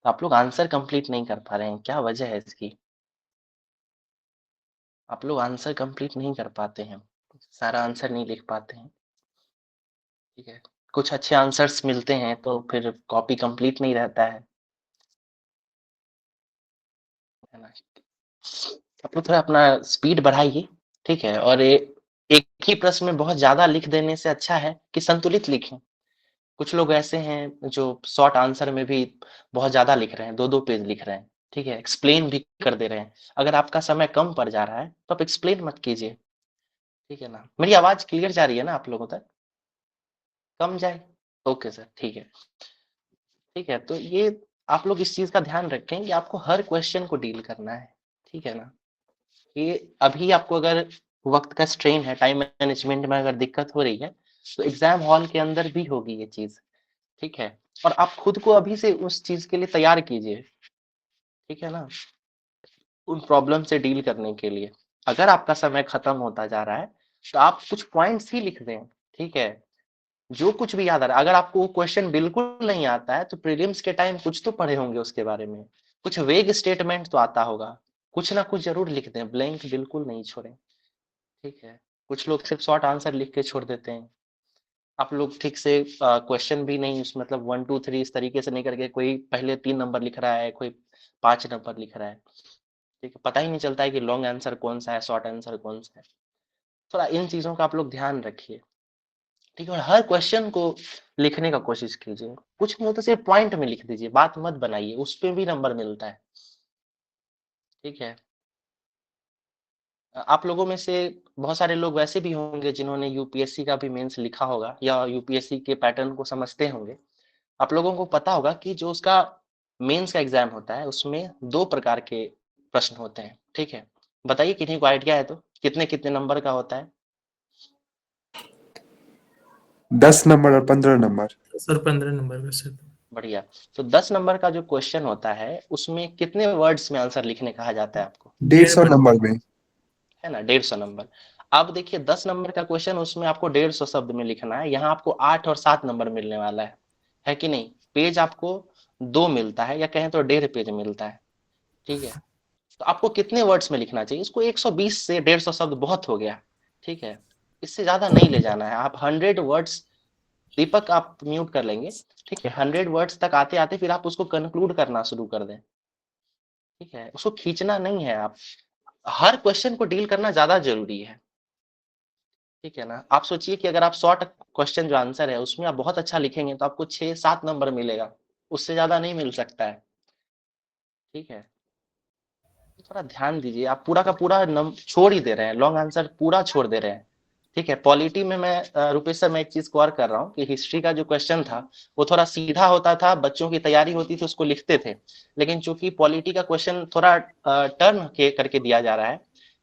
आप लोग answer complete नहीं कर पा रहे हैं, क्या वजह है इसकी? आप लोग आंसर कंप्लीट नहीं कर पाते हैं, सारा आंसर नहीं लिख पाते हैं, ठीक है? कुछ अच्छे आंसर्स मिलते हैं तो फिर कॉपी कंप्लीट नहीं रहता है ना? आप लोग थोड़ा अपना स्पीड बढ़ाइए, ठीक है? और एक ही प्रश्न में बहुत ज़्यादा लिख देने से अच्छा है कि संतुलित लिखें। कुछ लोग ऐसे हैं जो शॉर्ट आंसर में भी बहुत ज़्यादा लिख रहे हैं, 2-2 पेज लिख रहे हैं, ठीक है? एक्सप्लेन भी कर दे रहे हैं। अगर आपका समय कम पड़ जा रहा है, तो आप एक्सप्लेन मत कीजिए, ठीक है ना? मेरी आवाज़ क्लियर जा रही है ना आप लोगों तक? कम जाए? ओके सर, ठीक है। ठीक है, तो ये आप लोग इस चीज़ का ध्यान रखें कि आपको हर क्वेश्चन को डील करना है, ठीक है ना? ये अभी आपको अगर वक़्त का स्ट्रेन है, टाइम मैनेजमेंट में अगर दिक्कत हो रही है, तो एग्ज़ाम हॉल के अंदर भी होगी ये चीज़, ठीक है? और आप खुद को अभी से उस चीज़ के लिए तैयार कीजिए, ठीक है ना? उन प्रॉब्लम से डील करने के लिए। अगर आपका समय खत्म होता जा रहा है, तो आप कुछ पॉइंट्स ही लिख दें, ठीक है? जो कुछ भी याद आ रहा है, अगर आपको वो क्वेश्चन बिल्कुल नहीं आता है, तो प्रीलिम्स के टाइम कुछ तो पढ़े होंगे उसके बारे में। कुछ वेग स्टेटमेंट तो आता होगा, कुछ ना कुछ ज़रूर लिख दें, ब्लैंक बिल्कुल नहीं छोड़ें, ठीक है? कुछ लोग सिर्फ शॉर्ट आंसर लिख के छोड़ देते हैं। आप लोग ठीक से क्वेश्चन भी नहीं मतलब 1, 2, 3 इस तरीके से नहीं करके कोई पहले 3 नंबर लिख रहा है, कोई 5 नंबर लिख रहा है, ठीक है? पता ही नहीं चलता है कि लॉन्ग आंसर कौन-सा है, शॉर्ट आंसर कौन-सा है। थोड़ा इन चीज़ों का आप लोग ध्यान रखिए, ठीक है? और हर क्वेश्चन को लिखने का कोशिश कीजिए। कुछ नहीं होता सिर्फ पॉइंट में लिख दीजिए, बात मत बनाइए, उसपे भी नंबर मिलता है, ठीक है? आप लोगों में से बहुत सारे लोग वैसे भी होंगे जिन्होंने यूपीएससी का भी मेंस लिखा होगा या यूपीएससी के पैटर्न को समझते होंगे। आप लोगों को पता होगा कि जो उसका मेंस का एग्जाम होता है उसमें 2 प्रकार के प्रश्न होते हैं, ठीक है? बताइए किन्हीं को आइडिया है तो कितने-कितने नंबर का होता है? 10 नंबर और 15 नंबर। सर 15 नंबर का सर। बढ़िया। तो 10 नंबर का जो क्वेश्चन होता है उसमें कितने वर्ड्स में आंसर लिखने कहा जाता है आपको? 150 नंबर में। है ना 150 नंबर। अब देखिए 10 नंबर का क्वेश्चन उसमें आपको 150 शब्द में लिखना है, यहाँ आपको 8 और 7 नंबर मिलने वाला है कि नहीं? पेज आपको 2 मिलता है या कहें तो 1.5 पेज मिलता है, ठीक है? तो आपको कितने वर्ड्स में लिखना चाहिए? इसको 120 से 150 शब्द बहुत हो गया, ठीक है? इससे ज्यादा नहीं ले जाना है। आप 100 वर्ड्स, दीपक आप म्यूट कर लेंगे, ठीक है? 100 वर्ड्स तक आते आते फिर आप उसको कंक्लूड करना शुरू कर दें, ठीक है? उसको खींचना नहीं है। आप हर क्वेश्चन को डील करना ज्यादा जरूरी है, ठीक है ना? आप सोचिए कि अगर आप शॉर्ट क्वेश्चन जो आंसर है उसमें आप बहुत अच्छा लिखेंगे तो आपको 6-7 नंबर मिलेगा, उससे ज्यादा नहीं मिल सकता है, ठीक है? थोड़ा ध्यान दीजिए, आप पूरा का पूरा छोड़ ही दे रहे हैं, लॉन्ग आंसर पूरा छोड़ दे रहे हैं, ठीक है? पॉलिटी में मैं रुपेश सर मैं एक चीज को और कर रहा हूँ कि हिस्ट्री का जो क्वेश्चन था वो थोड़ा सीधा होता था, बच्चों की तैयारी होती थी उसको लिखते थे, लेकिन चूंकि पॉलिटी का क्वेश्चन थोड़ा टर्न के करके दिया जा रहा है,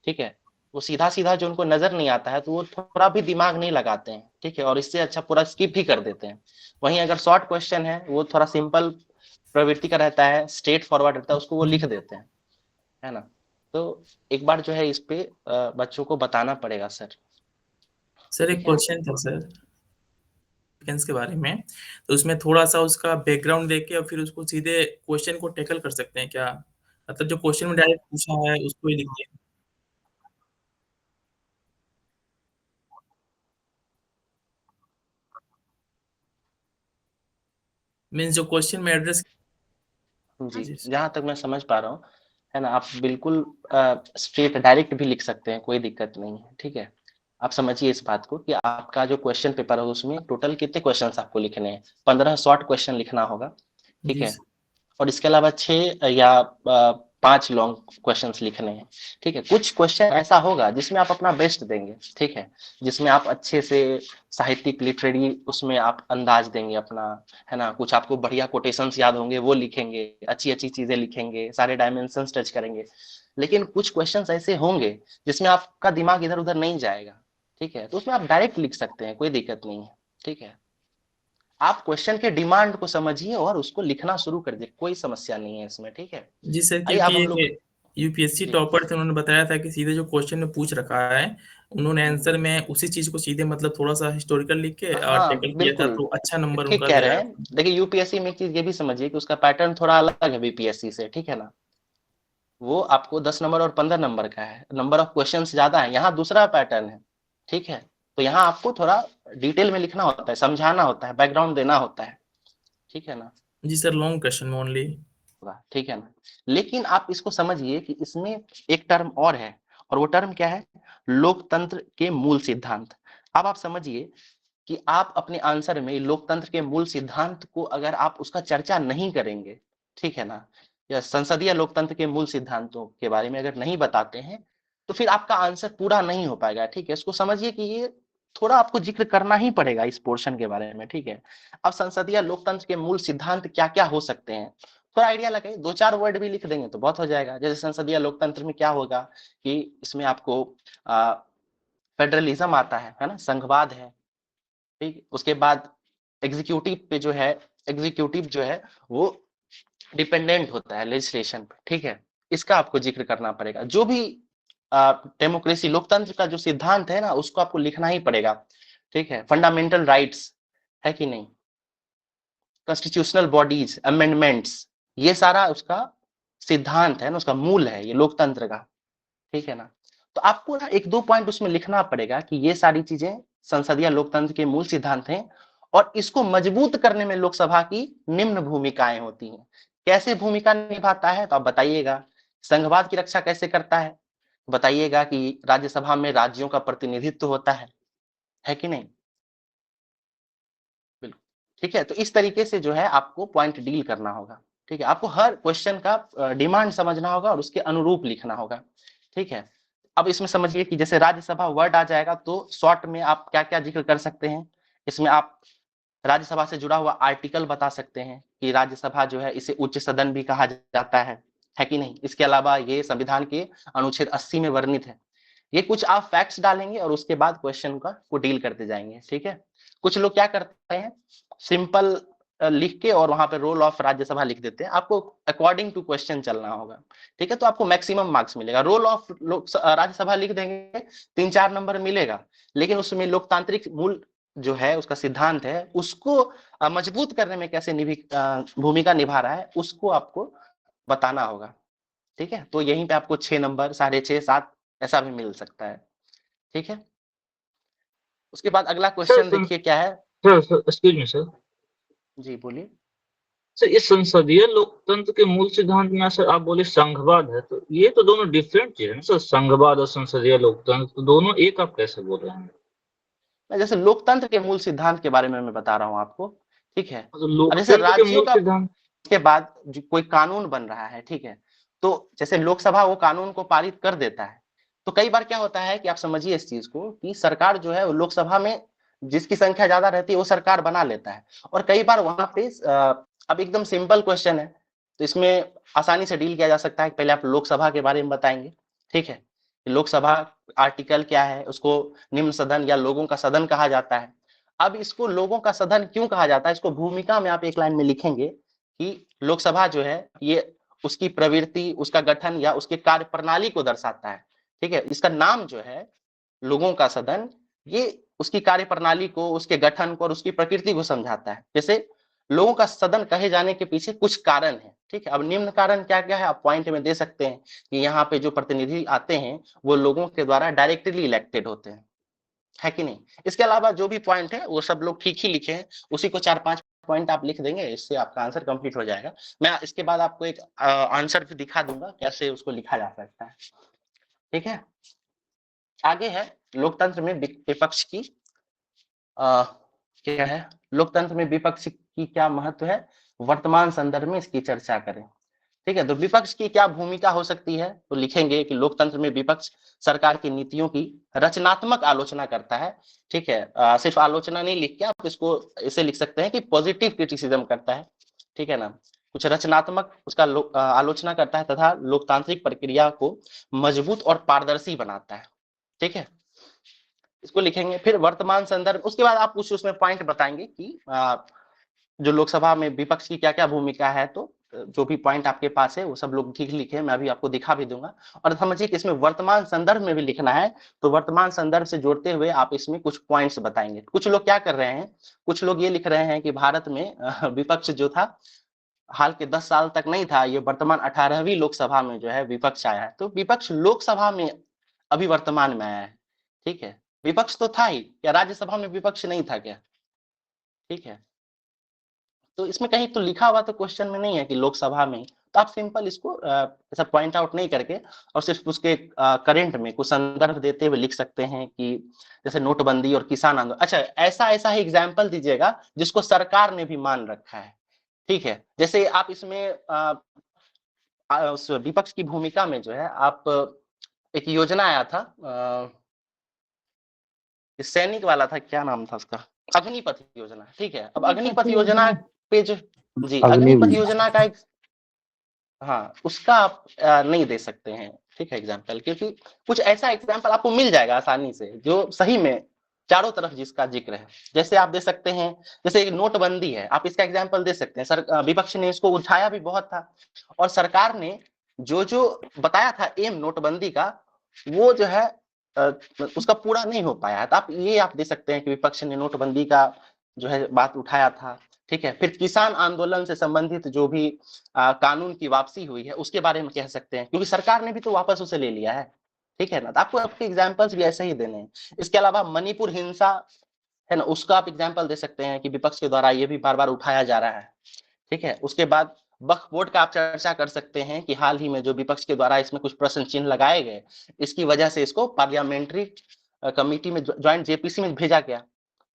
ठीक है? वो सीधा सीधा जो उनको नजर नहीं आता है तो वो थोड़ा भी दिमाग नहीं लगाते हैं, ठीक है? और इससे अच्छा पूरा स्किप ही कर देते हैं। वहीं अगर शॉर्ट क्वेश्चन है वो थोड़ा सिंपल प्रवृत्ति का रहता है, स्ट्रेट फॉरवर्ड रहता है, उसको वो लिख देते हैं, है ना? तो एक बार जो है इस पे बच्चों को बताना पड़ेगा सर, सर एक ठीक है? क्वेश्चन था सर के बारे में, तो उसमें थोड़ा सा उसका बैकग्राउंड देके और फिर उसको सीधे क्वेश्चन को टैकल कर सकते हैं क्या? मतलब जो क्वेश्चन में डायरेक्ट पूछा है उसको ही लिखिए। मीन्स जो क्वेश्चन में एड्रेस। जी, जी जहाँ तक मैं समझ पा रहा हूँ, है ना? आप बिल्कुल स्ट्रेट डायरेक्ट भी लिख सकते हैं, कोई दिक्कत नहीं है, ठीक है? आप समझिए इस बात को कि आपका जो क्वेश्चन पेपर है उसमें टोटल कितने क्वेश्चंस आपको लिखने हैं? 15 शॉर्ट क्वेश्चन लिखना होगा, ठीक जी है? और इसके अलावा 6 या 5 लॉन्ग क्वेश्चंस लिखने हैं, ठीक है? कुछ क्वेश्चन ऐसा होगा जिसमें आप अपना बेस्ट देंगे, ठीक है? जिसमें आप अच्छे से साहित्यिक लिटरेरी उसमें आप अंदाज देंगे अपना, है ना? कुछ आपको बढ़िया कोटेशंस याद होंगे वो लिखेंगे, अच्छी-अच्छी चीजें लिखेंगे, सारे डायमेंशंस टच करेंगे। लेकिन कुछ क्वेश्चंस ऐसे होंगे जिसमें आपका दिमाग इधर-उधर नहीं जाएगा, ठीक है? तो उसमें आप डायरेक्ट लिख सकते हैं, कोई दिक्कत नहीं है, ठीक है? आप क्वेश्चन के डिमांड को समझिए और उसको लिखना शुरू कर दीजिए, कोई समस्या नहीं है इसमें, ठीक है? जी सर, आइए क्योंकि अब हम लोग ये यूपीएससी जी टॉपर थे, उन्होंने बताया था कि सीधे जो क्वेश्चन में पूछ रखा है उन्होंने आंसर में उसी चीज को सीधे मतलब थोड़ा सा हिस्टोरिकल लिख के हाँ, टैकल किया था, बिल्कुल, तो अच्छा नंबर ठीक उनका कह भी रहे आया हैं। था। देखिए यूपीएससी में एक चीज़ ये भी समझिए कि उसका पैटर्न थोड़ा अलग है बीपीएससी से, ठीक है ना? वो आपको 10 नंबर और 15 नंबर का है, नंबर ऑफ क्वेश्चंस ज़्यादा है, यहाँ दूसरा पैटर्न है, ठीक है? तो यहाँ आपको थोड़ा डिटेल में लिखना होता है, समझाना होता है, बैकग्राउंड देना होता है, ठीक है ना? जी सर, लॉन्ग क्वेश्चन में ओनली। होगा, ठीक है ना? लेकिन आप इसको समझिए कि इसमें एक टर्म और है, और वो टर्म क्या है? लोकतंत्र के मूल सिद्धांत। अब आप समझिए कि आप अपने आंसर में लोकतंत्र के मूल सिद्धांत को अगर आप उसका चर्चा नहीं करेंगे, ठीक है ना? या संसदीय लोकतंत्र के मूल सिद्धांतों के बारे में अगर नहीं बताते हैं, तो फिर आपका आंसर पूरा नहीं हो पाएगा, ठीक है? इसको समझिए कि ये थोड़ा आपको जिक्र करना ही पड़ेगा इस पोर्शन के बारे में, ठीक है? अब संसदीय लोकतंत्र के मूल सिद्धांत क्या-क्या हो सकते हैं? थोड़ा आइडिया लगाइए, 2-4 वर्ड भी लिख देंगे तो बहुत हो जाएगा। जैसे संसदीय लोकतंत्र में क्या होगा कि इसमें आपको अ, फेडरलिज्म आता है ना? संघवाद है, ठीक? उसके बाद एग्जीक्यूटिव पे जो है एग्जीक्यूटिव जो है वो डिपेंडेंट होता है लेजिस्लेशन पे, ठीक है? इसका आपको जिक्र करना पड़ेगा। जो भी डेमोक्रेसी लोकतंत्र का जो सिद्धांत है ना, उसको आपको लिखना ही पड़ेगा, ठीक है? फंडामेंटल राइट्स है कि नहीं? कॉन्स्टिट्यूशनल बॉडीज, अमेंडमेंट्स, ये सारा उसका सिद्धांत है ना, उसका मूल है ये लोकतंत्र का, ठीक है ना? तो आपको ना 1-2 पॉइंट उसमें लिखना पड़ेगा कि ये सारी चीजें संसदीय लोकतंत्र के मूल सिद्धांत हैं और इसको मजबूत करने में लोकसभा की निम्न भूमिकाएं होती हैं। कैसे भूमिका निभाता है तो आप बताइएगा। संघवाद की रक्षा कैसे करता है? बताइएगा कि राज्यसभा में राज्यों का प्रतिनिधित्व होता है कि नहीं? बिल्कुल, ठीक है? तो इस तरीके से जो है आपको पॉइंट डील करना होगा, ठीक है? आपको हर क्वेश्चन का डिमांड समझना होगा और उसके अनुरूप लिखना होगा, ठीक है? अब इसमें समझिए कि जैसे राज्यसभा वर्ड आ जाएगा तो शॉर्ट में आप क्या-क्या जिक्र कर सकते हैं? इसमें आप राज्यसभा से जुड़ा हुआ आर्टिकल बता सकते हैं कि राज्यसभा जो है इसे उच्च सदन भी कहा जाता है कि नहीं? इसके अलावा ये संविधान के अनुच्छेद 80 में वर्णित है। ये कुछ आप फैक्ट्स डालेंगे और उसके बाद क्वेश्चन का को डील करते जाएंगे, ठीक है? कुछ लोग क्या करते हैं, सिंपल लिख के और वहां पे रोल ऑफ राज्यसभा लिख देते हैं। आपको अकॉर्डिंग टू क्वेश्चन चलना होगा, ठीक है? तो आपको मैक्सिमम मार्क्स मिलेगा। रोल ऑफ राज्यसभा लिख देंगे, 3-4 नंबर मिलेगा, लेकिन उसमें लोकतांत्रिक मूल जो है उसका सिद्धांत है, उसको मजबूत करने में कैसे भूमिका निभा रहा है, उसको आपको बताना होगा, ठीक है? तो यहीं पे आपको 6 नंबर, 6.5, 7 ऐसा भी मिल सकता है, ठीक है? उसके बाद अगला सर क्वेश्चन देखिए क्या है? Sir excuse me sir. जी, बोलिए। सर ये संसदीय लोकतंत्र के मूल सिद्धांत में सर आप बोले संघवाद है, तो ये तो दोनों डिफरेंट चीज है ना सर, संघवाद और संसदीय लोकतंत्र तो दोनों एक, आप कैसे बोल रहे हैं? मैं जैसे लोकतंत्र के मूल सिद्धांत के बारे में मैं बता रहा हूँ आपको, ठीक है? तो अब जैसे लोकतंत्र के राज्यों मूल का सिद्धांत। के बाद जो कोई कानून बन रहा है, ठीक है? तो जैसे लोकसभा वो कानून को पारित कर देता है, तो कई बार क्या होता है कि आप समझिए इस चीज को कि सरकार जो है वो लोकसभा में जिसकी संख्या ज्यादा रहती है वो सरकार बना लेता है और कई बार वहां पे अब एकदम सिंपल क्वेश्चन है तो इसमें आसानी से डील किया जा सकता है। पहले आप लोकसभा के बारे में बताएंगे, ठीक है? लोकसभा आर्टिकल क्या है, उसको निम्न सदन या लोगों का सदन कहा जाता है। अब इसको लोगों का सदन क्यों कहा जाता है, इसको भूमिका में आप एक लाइन में लिखेंगे कि लोकसभा जो है ये उसकी प्रवृत्ति, उसका गठन या उसके कार्य प्रणाली को दर्शाता है, ठीक है? इसका नाम जो है लोगों का सदन, ये उसकी कार्य प्रणाली को, उसके गठन को और उसकी प्रकृति को समझाता है। जैसे लोगों का सदन कहे जाने के पीछे कुछ कारण है, ठीक है? अब निम्न कारण क्या-क्या है आप पॉइंट में दे सकते हैं कि यहाँ पे जो प्रतिनिधि आते हैं वो लोगों के द्वारा डायरेक्टली इलेक्टेड होते हैं, है कि नहीं? इसके अलावा जो भी पॉइंट है वो सब लोग ठीक ही लिखे हैं, उसी को 4-5 पॉइंट आप लिख देंगे, इससे आपका आंसर कंप्लीट हो जाएगा। मैं इसके बाद आपको एक आंसर भी दिखा दूंगा कैसे उसको लिखा जा सकता है, ठीक है? आगे है लोकतंत्र में विपक्ष की क्या है, लोकतंत्र में विपक्ष की क्या महत्व है, वर्तमान संदर्भ में इसकी चर्चा करें, ठीक है? तो विपक्ष की क्या भूमिका हो सकती है तो लिखेंगे कि लोकतंत्र में विपक्ष सरकार की नीतियों की रचनात्मक आलोचना करता है, ठीक है? सिर्फ आलोचना नहीं लिख के आप इसको ऐसे लिख सकते हैं कि पॉजिटिव क्रिटिसिज्म करता है, ठीक है ना? कुछ रचनात्मक उसका आलोचना करता है तथा लोकतांत्रिक प्रक्रिया को मजबूत और पारदर्शी बनाता है, ठीक है? इसको लिखेंगे। फिर वर्तमान संदर्भ, उसके बाद आप कुछ उसमें पॉइंट बताएंगे कि जो लोकसभा में विपक्ष की क्या-क्या भूमिका है, तो जो भी पॉइंट आपके पास है वो सब लोग ठीक लिखे, मैं अभी आपको दिखा भी दूंगा। और समझिए कि इसमें वर्तमान संदर्भ में भी लिखना है, तो वर्तमान संदर्भ से जोड़ते हुए आप इसमें कुछ पॉइंट्स बताएंगे। कुछ लोग क्या कर रहे हैं, कुछ लोग ये लिख रहे हैं कि भारत में विपक्ष जो था हाल के 10 साल तक नहीं था, ये वर्तमान 18वीं लोकसभा में जो है विपक्ष आया है। तो विपक्ष लोकसभा में अभी वर्तमान में आया है, ठीक है। विपक्ष तो था ही, क्या राज्यसभा में विपक्ष नहीं था क्या? ठीक है, तो इसमें कहीं तो लिखा हुआ तो क्वेश्चन में नहीं है कि लोकसभा में, तो आप सिंपल इसको ऐसा पॉइंट आउट नहीं करके और सिर्फ उसके करंट में कुछ संदर्भ देते हुए लिख सकते हैं कि जैसे नोटबंदी और किसान आंदोलन। अच्छा, ऐसा ऐसा ही एग्जाम्पल दीजिएगा जिसको सरकार ने भी मान रखा है, ठीक है। जैसे आप इसमें उस विपक्ष की भूमिका में जो है आप एक योजना आया था, सैनिक वाला था, क्या नाम था उसका, अग्निपथ योजना, ठीक है। अब अग्निपथ योजना पे जो जी अग्निपथ योजना का एक, हाँ, उसका आप नहीं दे सकते हैं, ठीक है, एग्जाम्पल, क्योंकि कुछ ऐसा एग्जाम्पल आपको मिल जाएगा आसानी से जो सही में चारों तरफ जिसका जिक्र है। जैसे आप दे सकते हैं, जैसे एक नोटबंदी है, आप इसका एग्जाम्पल दे सकते हैं। सर विपक्ष ने इसको उठाया भी बहुत था और सरकार ने जो जो बताया था एम नोटबंदी का, वो जो है उसका पूरा नहीं हो पाया है। तो आप दे सकते हैं कि विपक्ष ने नोटबंदी का जो है बात उठाया था, ठीक है। फिर किसान आंदोलन से संबंधित जो भी कानून की वापसी हुई है उसके बारे में कह सकते हैं, क्योंकि सरकार ने भी तो वापस उसे ले लिया है, ठीक है ना। तो आपको आपके एग्जाम्पल्स भी ऐसे ही देने हैं। इसके अलावा मणिपुर हिंसा है ना, उसका आप एग्जाम्पल दे सकते हैं कि विपक्ष के द्वारा ये भी बार बार उठाया जा रहा है, ठीक है। उसके बाद वक्फ बोर्ड का आप चर्चा कर सकते हैं कि हाल ही में जो विपक्ष के द्वारा इसमें कुछ प्रश्न चिन्ह लगाए गए, इसकी वजह से इसको पार्लियामेंट्री कमेटी में ज्वाइंट जेपीसी में भेजा गया,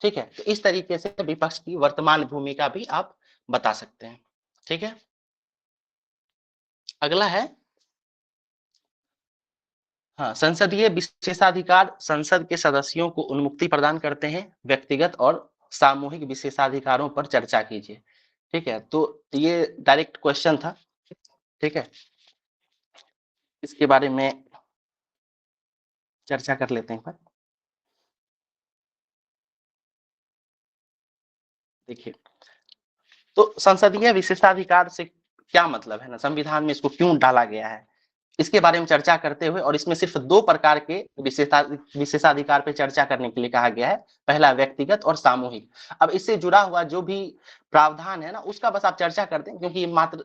ठीक है। तो इस तरीके से विपक्ष की वर्तमान भूमिका भी आप बता सकते हैं, ठीक है। अगला है, हाँ, संसदीय विशेषाधिकार संसद के सदस्यों को उन्मुक्ति प्रदान करते हैं, व्यक्तिगत और सामूहिक विशेषाधिकारों पर चर्चा कीजिए, ठीक है। तो ये डायरेक्ट क्वेश्चन था, ठीक है, इसके बारे में चर्चा कर लेते हैं। पर देखिए, तो संसदीय विशेषाधिकार से क्या मतलब है ना, संविधान में इसको क्यों डाला गया है, इसके बारे में चर्चा करते हुए, और इसमें सिर्फ 2 प्रकार के विशेषाधिकार पे चर्चा करने के लिए कहा गया है। पहला व्यक्तिगत और सामूहिक। अब इससे जुड़ा हुआ जो भी प्रावधान है ना, उसका बस आप चर्चा करते हैं, क्योंकि मात्र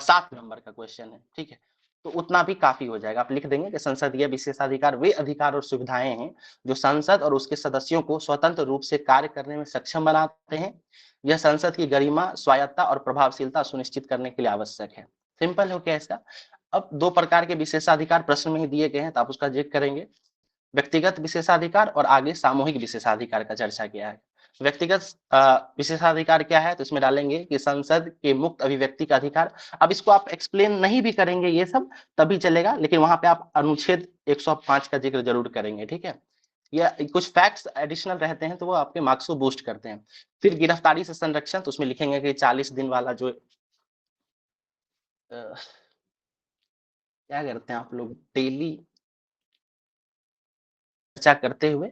7 नंबर का क्वेश्चन है, ठीक है। तो उतना भी काफी हो जाएगा। आप लिख देंगे कि संसदीय विशेषाधिकार वे अधिकार और सुविधाएं हैं जो संसद और उसके सदस्यों को स्वतंत्र रूप से कार्य करने में सक्षम बनाते हैं। यह संसद की गरिमा, स्वायत्ता और प्रभावशीलता सुनिश्चित करने के लिए आवश्यक है। सिंपल हो क्या इसका? अब 2 प्रकार के विशेषाधिकार प्रश्न में ही दिए गए हैं, तो आप उसका जिक्र करेंगे। व्यक्तिगत विशेषाधिकार और आगे सामूहिक विशेषाधिकार का चर्चा किया है। व्यक्तिगत विशेषाधिकार क्या है, तो इसमें डालेंगे कि संसद के मुक्त अभिव्यक्ति का अधिकार। अब इसको आप एक्सप्लेन नहीं भी करेंगे ये सब तभी चलेगा, लेकिन वहां पे आप अनुच्छेद 105 का जिक्र जरूर करेंगे, ठीक है। या कुछ फैक्ट्स एडिशनल रहते हैं तो वो आपके मार्क्स को बूस्ट करते हैं। फिर गिरफ्तारी से संरक्षण, तो उसमें लिखेंगे कि 40 दिन वाला जो क्या करते हैं आप लोग डेली चर्चा करते हुए,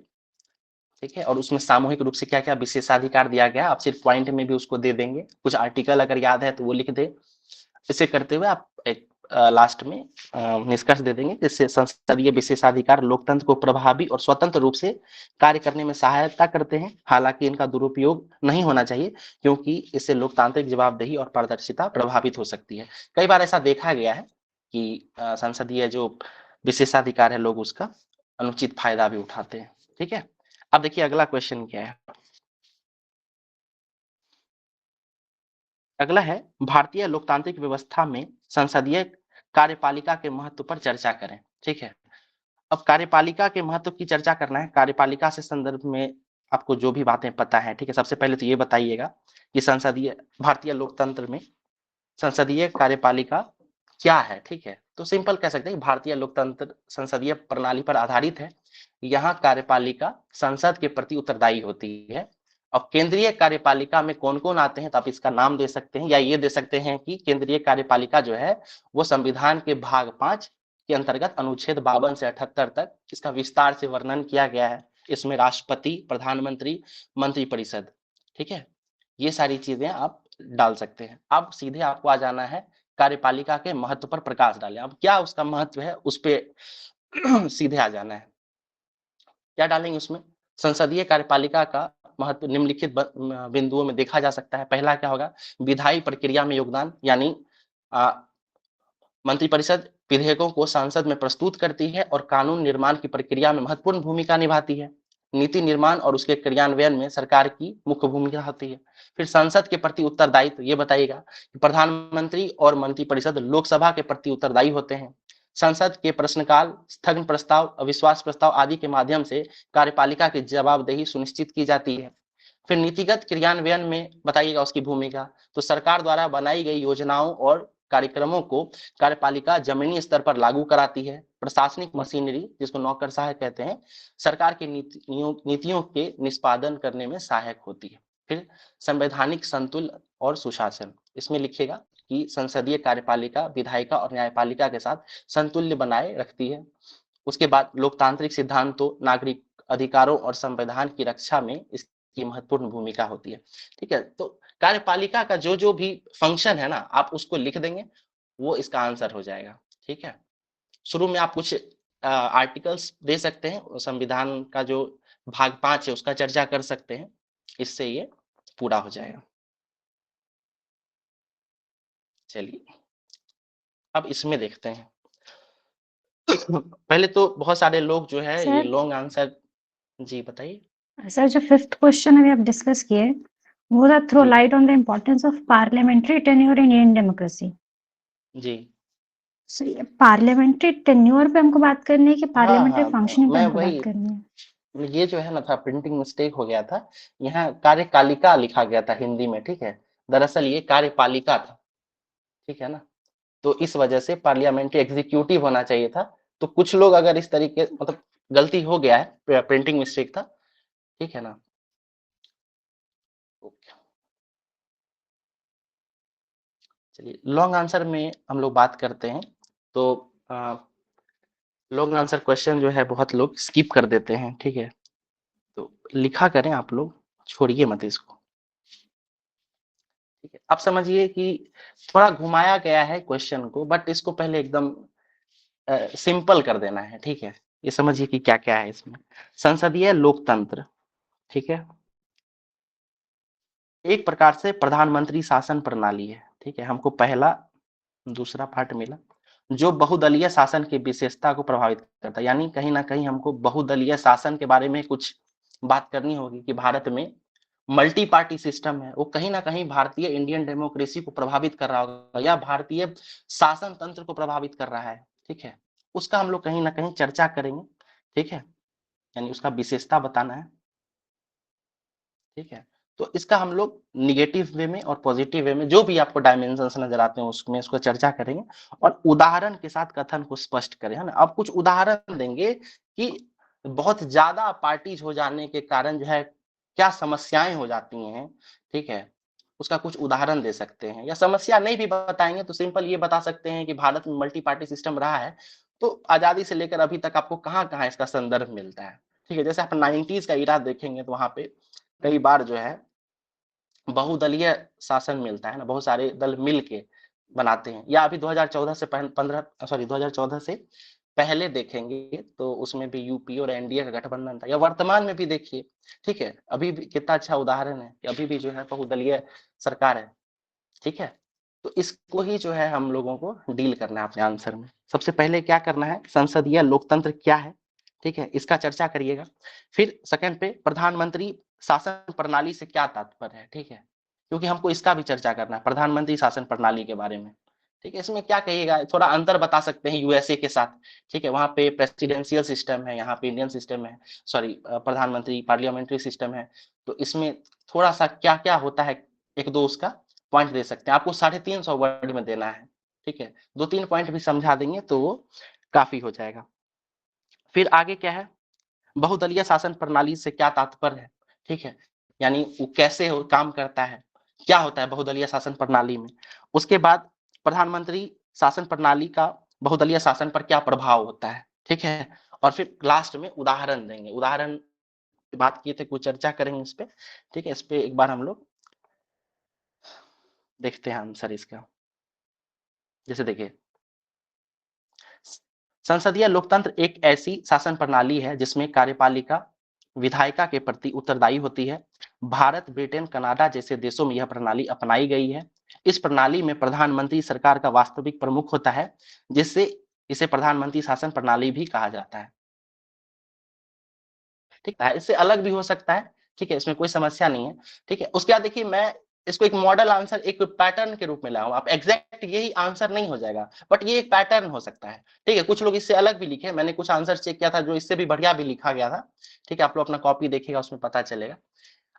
ठीक है। और उसमें सामूहिक रूप से क्या-क्या विशेषाधिकार दिया गया, आप सिर्फ पॉइंट में भी उसको दे देंगे। कुछ आर्टिकल अगर याद है तो वो लिख दे। इसे करते हुए आप एक लास्ट में निष्कर्ष दे देंगे, जिससे संसदीय विशेषाधिकार लोकतंत्र को प्रभावी और स्वतंत्र रूप से कार्य करने में सहायता करते हैं। हालांकि इनका दुरुपयोग नहीं होना चाहिए, क्योंकि इससे लोकतांत्रिक जवाबदेही और पारदर्शिता प्रभावित हो सकती है। कई बार ऐसा देखा गया है कि संसदीय जो विशेषाधिकार है, लोग उसका अनुचित फायदा भी उठाते हैं, ठीक है। अब देखिए अगला क्वेश्चन क्या है। अगला है, भारतीय लोकतांत्रिक व्यवस्था में संसदीय कार्यपालिका के महत्व पर चर्चा करें, ठीक है। अब कार्यपालिका के महत्व की चर्चा करना है। कार्यपालिका से संदर्भ में आपको जो भी बातें पता है, ठीक है। सबसे पहले तो ये बताइएगा कि संसदीय भारतीय लोकतंत्र में संसदीय कार्यपालिका क्या है, ठीक है। तो सिंपल कह सकते हैं कि भारतीय लोकतंत्र संसदीय प्रणाली पर आधारित है। यहाँ कार्यपालिका संसद के प्रति उत्तरदायी होती है। अब केंद्रीय कार्यपालिका में कौन-कौन आते हैं, तो आप इसका नाम दे सकते हैं, या ये दे सकते हैं कि केंद्रीय कार्यपालिका जो है वो संविधान के भाग 5 के अंतर्गत अनुच्छेद 52 से 78 तक इसका विस्तार से वर्णन किया गया है। इसमें राष्ट्रपति, प्रधानमंत्री, मंत्रिपरिषद, ठीक है, ये सारी चीजें आप डाल सकते हैं। अब सीधे आपको आ जाना है कार्यपालिका के महत्व पर प्रकाश डालें। अब क्या उसका महत्व है, उस पे सीधे आ जाना है। क्या डालेंगे उसमें? संसदीय कार्यपालिका का महत्व निम्नलिखित बिंदुओं में देखा जा सकता है। पहला क्या होगा? विधायी प्रक्रिया में योगदान, यानी मंत्रिपरिषद विधेयकों को संसद में प्रस्तुत करती है और कानून निर्माण की प्रक्रिया में महत्वपूर्ण भूमिका निभाती है। नीति निर्माण और उसके क्रियान्वयन में सरकार की मुख्य भूमिका होती है। फिर संसद के प्रति उत्तरदायित्व, ये बताइएगा कि प्रधानमंत्री और मंत्रिपरिषद लोकसभा के प्रति उत्तरदायी होते हैं। संसद के प्रश्नकाल, स्थगन प्रस्ताव, अविश्वास प्रस्ताव आदि के माध्यम से कार्यपालिका की जवाबदेही सुनिश्चित की जाती है। फिर नीतिगत क्रियान्वयन में बताइएगा उसकी भूमिका। तो सरकार द्वारा बनाई गई योजनाओं और कार्यक्रमों को कार्यपालिका जमीनी स्तर पर लागू कराती है। प्रशासनिक मशीनरी, जिसको नौकरशाह कहते हैं, सरकार की नीतियों के निष्पादन करने में सहायक होती है। फिर संवैधानिक संतुलन और सुशासन, इसमें लिखिएगा कि संसदीय कार्यपालिका विधायिका और न्यायपालिका के साथ संतुल्य बनाए रखती है। उसके बाद लोकतांत्रिक सिद्धांतों, नागरिक अधिकारों और संविधान की रक्षा में इसकी महत्वपूर्ण भूमिका होती है। ठीक है, तो कार्यपालिका का जो जो भी फंक्शन है ना, आप उसको लिख देंगे, वो इसका आंसर हो जाएगा। ठीक है, शुरू में आप कुछ आर्टिकल्स दे सकते हैं, संविधान का जो भाग 5 है उसका चर्चा कर सकते हैं, इससे ये पूरा हो जाएगा। चलिए अब इसमें देखते हैं। पहले तो बहुत सारे लोग जो है ये सर लॉन्ग आंसर, जी बताइए। सर जो 5th क्वेश्चन अभी आप डिस्कस किए वो था थ्रो जी। Light on the importance of parliamentary tenure in Indian democracy. जी सो ये पार्लियामेंट्री टेन्योर पे हमको बात करनी है कि पार्लियामेंट्री फंक्शनिंग पे मैं हमको वही, बात करनी है? ये जो है ना था प्रिंटिंग मिस्टेक हो गया था, यहाँ कार्यकालिका लिखा गया था हिंदी में। ठीक है, दरअसल ये कार्यपालिका था। ठीक है ना, तो इस वजह से पार्लियामेंट्री एग्जीक्यूटिव होना चाहिए था। तो कुछ लोग अगर इस तरीके, मतलब गलती हो गया है, प्रिंटिंग मिस्टेक था। ठीक है ना, ओके। चलिए लॉन्ग आंसर में हम लोग बात करते हैं। तो लॉन्ग आंसर क्वेश्चन जो है बहुत लोग स्किप कर देते हैं। ठीक है, तो लिखा करें आप लोग, छोड़िए मत इसको। ठीक है, आप समझिए कि थोड़ा घुमाया गया है क्वेश्चन को, बट इसको पहले एकदम सिंपल कर देना है। ठीक है, ये समझिए कि क्या क्या है इसमें। संसदीय लोकतंत्र, ठीक है, एक प्रकार से प्रधानमंत्री शासन प्रणाली है। ठीक है, हमको पहला दूसरा पार्ट मिला जो बहुदलीय शासन की विशेषता को प्रभावित करता है। यानी कहीं ना कहीं हमको बहुदलीय शासन के बारे में कुछ बात करनी होगी कि भारत में मल्टी पार्टी सिस्टम है, वो कहीं ना कहीं भारतीय इंडियन डेमोक्रेसी को प्रभावित कर रहा होगा या भारतीय शासन तंत्र को प्रभावित कर रहा है। ठीक है, उसका हम लोग कहीं ना कहीं चर्चा करेंगे। ठीक है, यानी उसका विशेषता बताना है। ठीक है, तो इसका हम लोग निगेटिव वे में और पॉजिटिव वे में जो भी आपको डायमेंशंस नजर आते हैं उसमें इसको चर्चा करेंगे और उदाहरण के साथ कथन को स्पष्ट करें, है ना। अब कुछ उदाहरण देंगे कि बहुत ज्यादा पार्टीज हो जाने के कारण जो है क्या समस्याएं हो जाती हैं। ठीक है, उसका कुछ उदाहरण दे सकते हैं, या समस्या नहीं भी बताएंगे तो सिंपल ये बता सकते हैं कि भारत में मल्टी पार्टी सिस्टम रहा है, तो आजादी से लेकर अभी तक आपको कहाँ कहाँ इसका संदर्भ मिलता है। ठीक है, जैसे आप 90s का इरा देखेंगे तो वहां पे कई बार जो है बहुदलीय शासन मिलता है ना, बहुत सारे दल मिल के बनाते हैं। या अभी 2014 से 2014 से पहले देखेंगे तो उसमें भी यूपी और एनडीए का गठबंधन था, या वर्तमान में भी देखिए। ठीक है, अभी भी कितना अच्छा उदाहरण है कि अभी भी जो है बहुदलीय सरकार है। ठीक है, तो इसको ही जो है हम लोगों को डील करना है अपने आंसर में। सबसे पहले क्या करना है, संसदीय लोकतंत्र क्या है, ठीक है, इसका चर्चा करिएगा। फिर सेकंड पे प्रधानमंत्री शासन प्रणाली से क्या तात्पर्य है। ठीक है, क्योंकि हमको इसका भी चर्चा करना है, प्रधानमंत्री शासन प्रणाली के बारे में। ठीक है, इसमें क्या कहिएगा, थोड़ा अंतर बता सकते हैं यूएसए के साथ। ठीक है, वहां पे प्रेसिडेंशियल सिस्टम है, यहाँ पे इंडियन सिस्टम है, सॉरी प्रधानमंत्री पार्लियामेंट्री सिस्टम है। तो इसमें थोड़ा सा क्या क्या होता है, एक दो उसका पॉइंट दे सकते हैं। आपको 350 वर्ड में देना है। ठीक है, 2-3 पॉइंट भी समझा देंगे तो वो काफी हो जाएगा। फिर आगे क्या है, बहुदलीय शासन प्रणाली से क्या तात्पर्य है। ठीक है, यानी वो कैसे काम करता है, क्या होता है बहुदलीय शासन प्रणाली में। उसके बाद प्रधानमंत्री शासन प्रणाली का बहुदलीय शासन पर क्या प्रभाव होता है। ठीक है, और फिर लास्ट में उदाहरण देंगे। उदाहरण की बात किए थे, कुछ चर्चा करेंगे इस पे। ठीक है, इस पे एक बार हम लोग देखते हैं आंसर इसका। जैसे देखिए, संसदीय लोकतंत्र एक ऐसी शासन प्रणाली है जिसमें कार्यपालिका विधायिका के प्रति उत्तरदायी होती है। भारत, ब्रिटेन, कनाडा जैसे देशों में यह प्रणाली अपनाई गई है। इस प्रणाली में प्रधानमंत्री सरकार का वास्तविक प्रमुख होता है, जिससे इसे प्रधानमंत्री शासन प्रणाली भी कहा जाता है। ठीक है, इससे अलग भी हो सकता है, ठीक है, इसमें कोई समस्या नहीं है। ठीक है, उसके बाद देखिए, मैं इसको एक मॉडल आंसर, एक पैटर्न के रूप में लाया हूं। आप एग्जैक्ट यही आंसर नहीं हो जाएगा, बट ये एक पैटर्न हो सकता है। ठीक है, कुछ लोग इससे अलग भी लिखे, मैंने कुछ आंसर चेक किया था जो इससे भी बढ़िया भी लिखा गया था। ठीक है, आप लोग अपना कॉपी देखिएगा, उसमें पता चलेगा।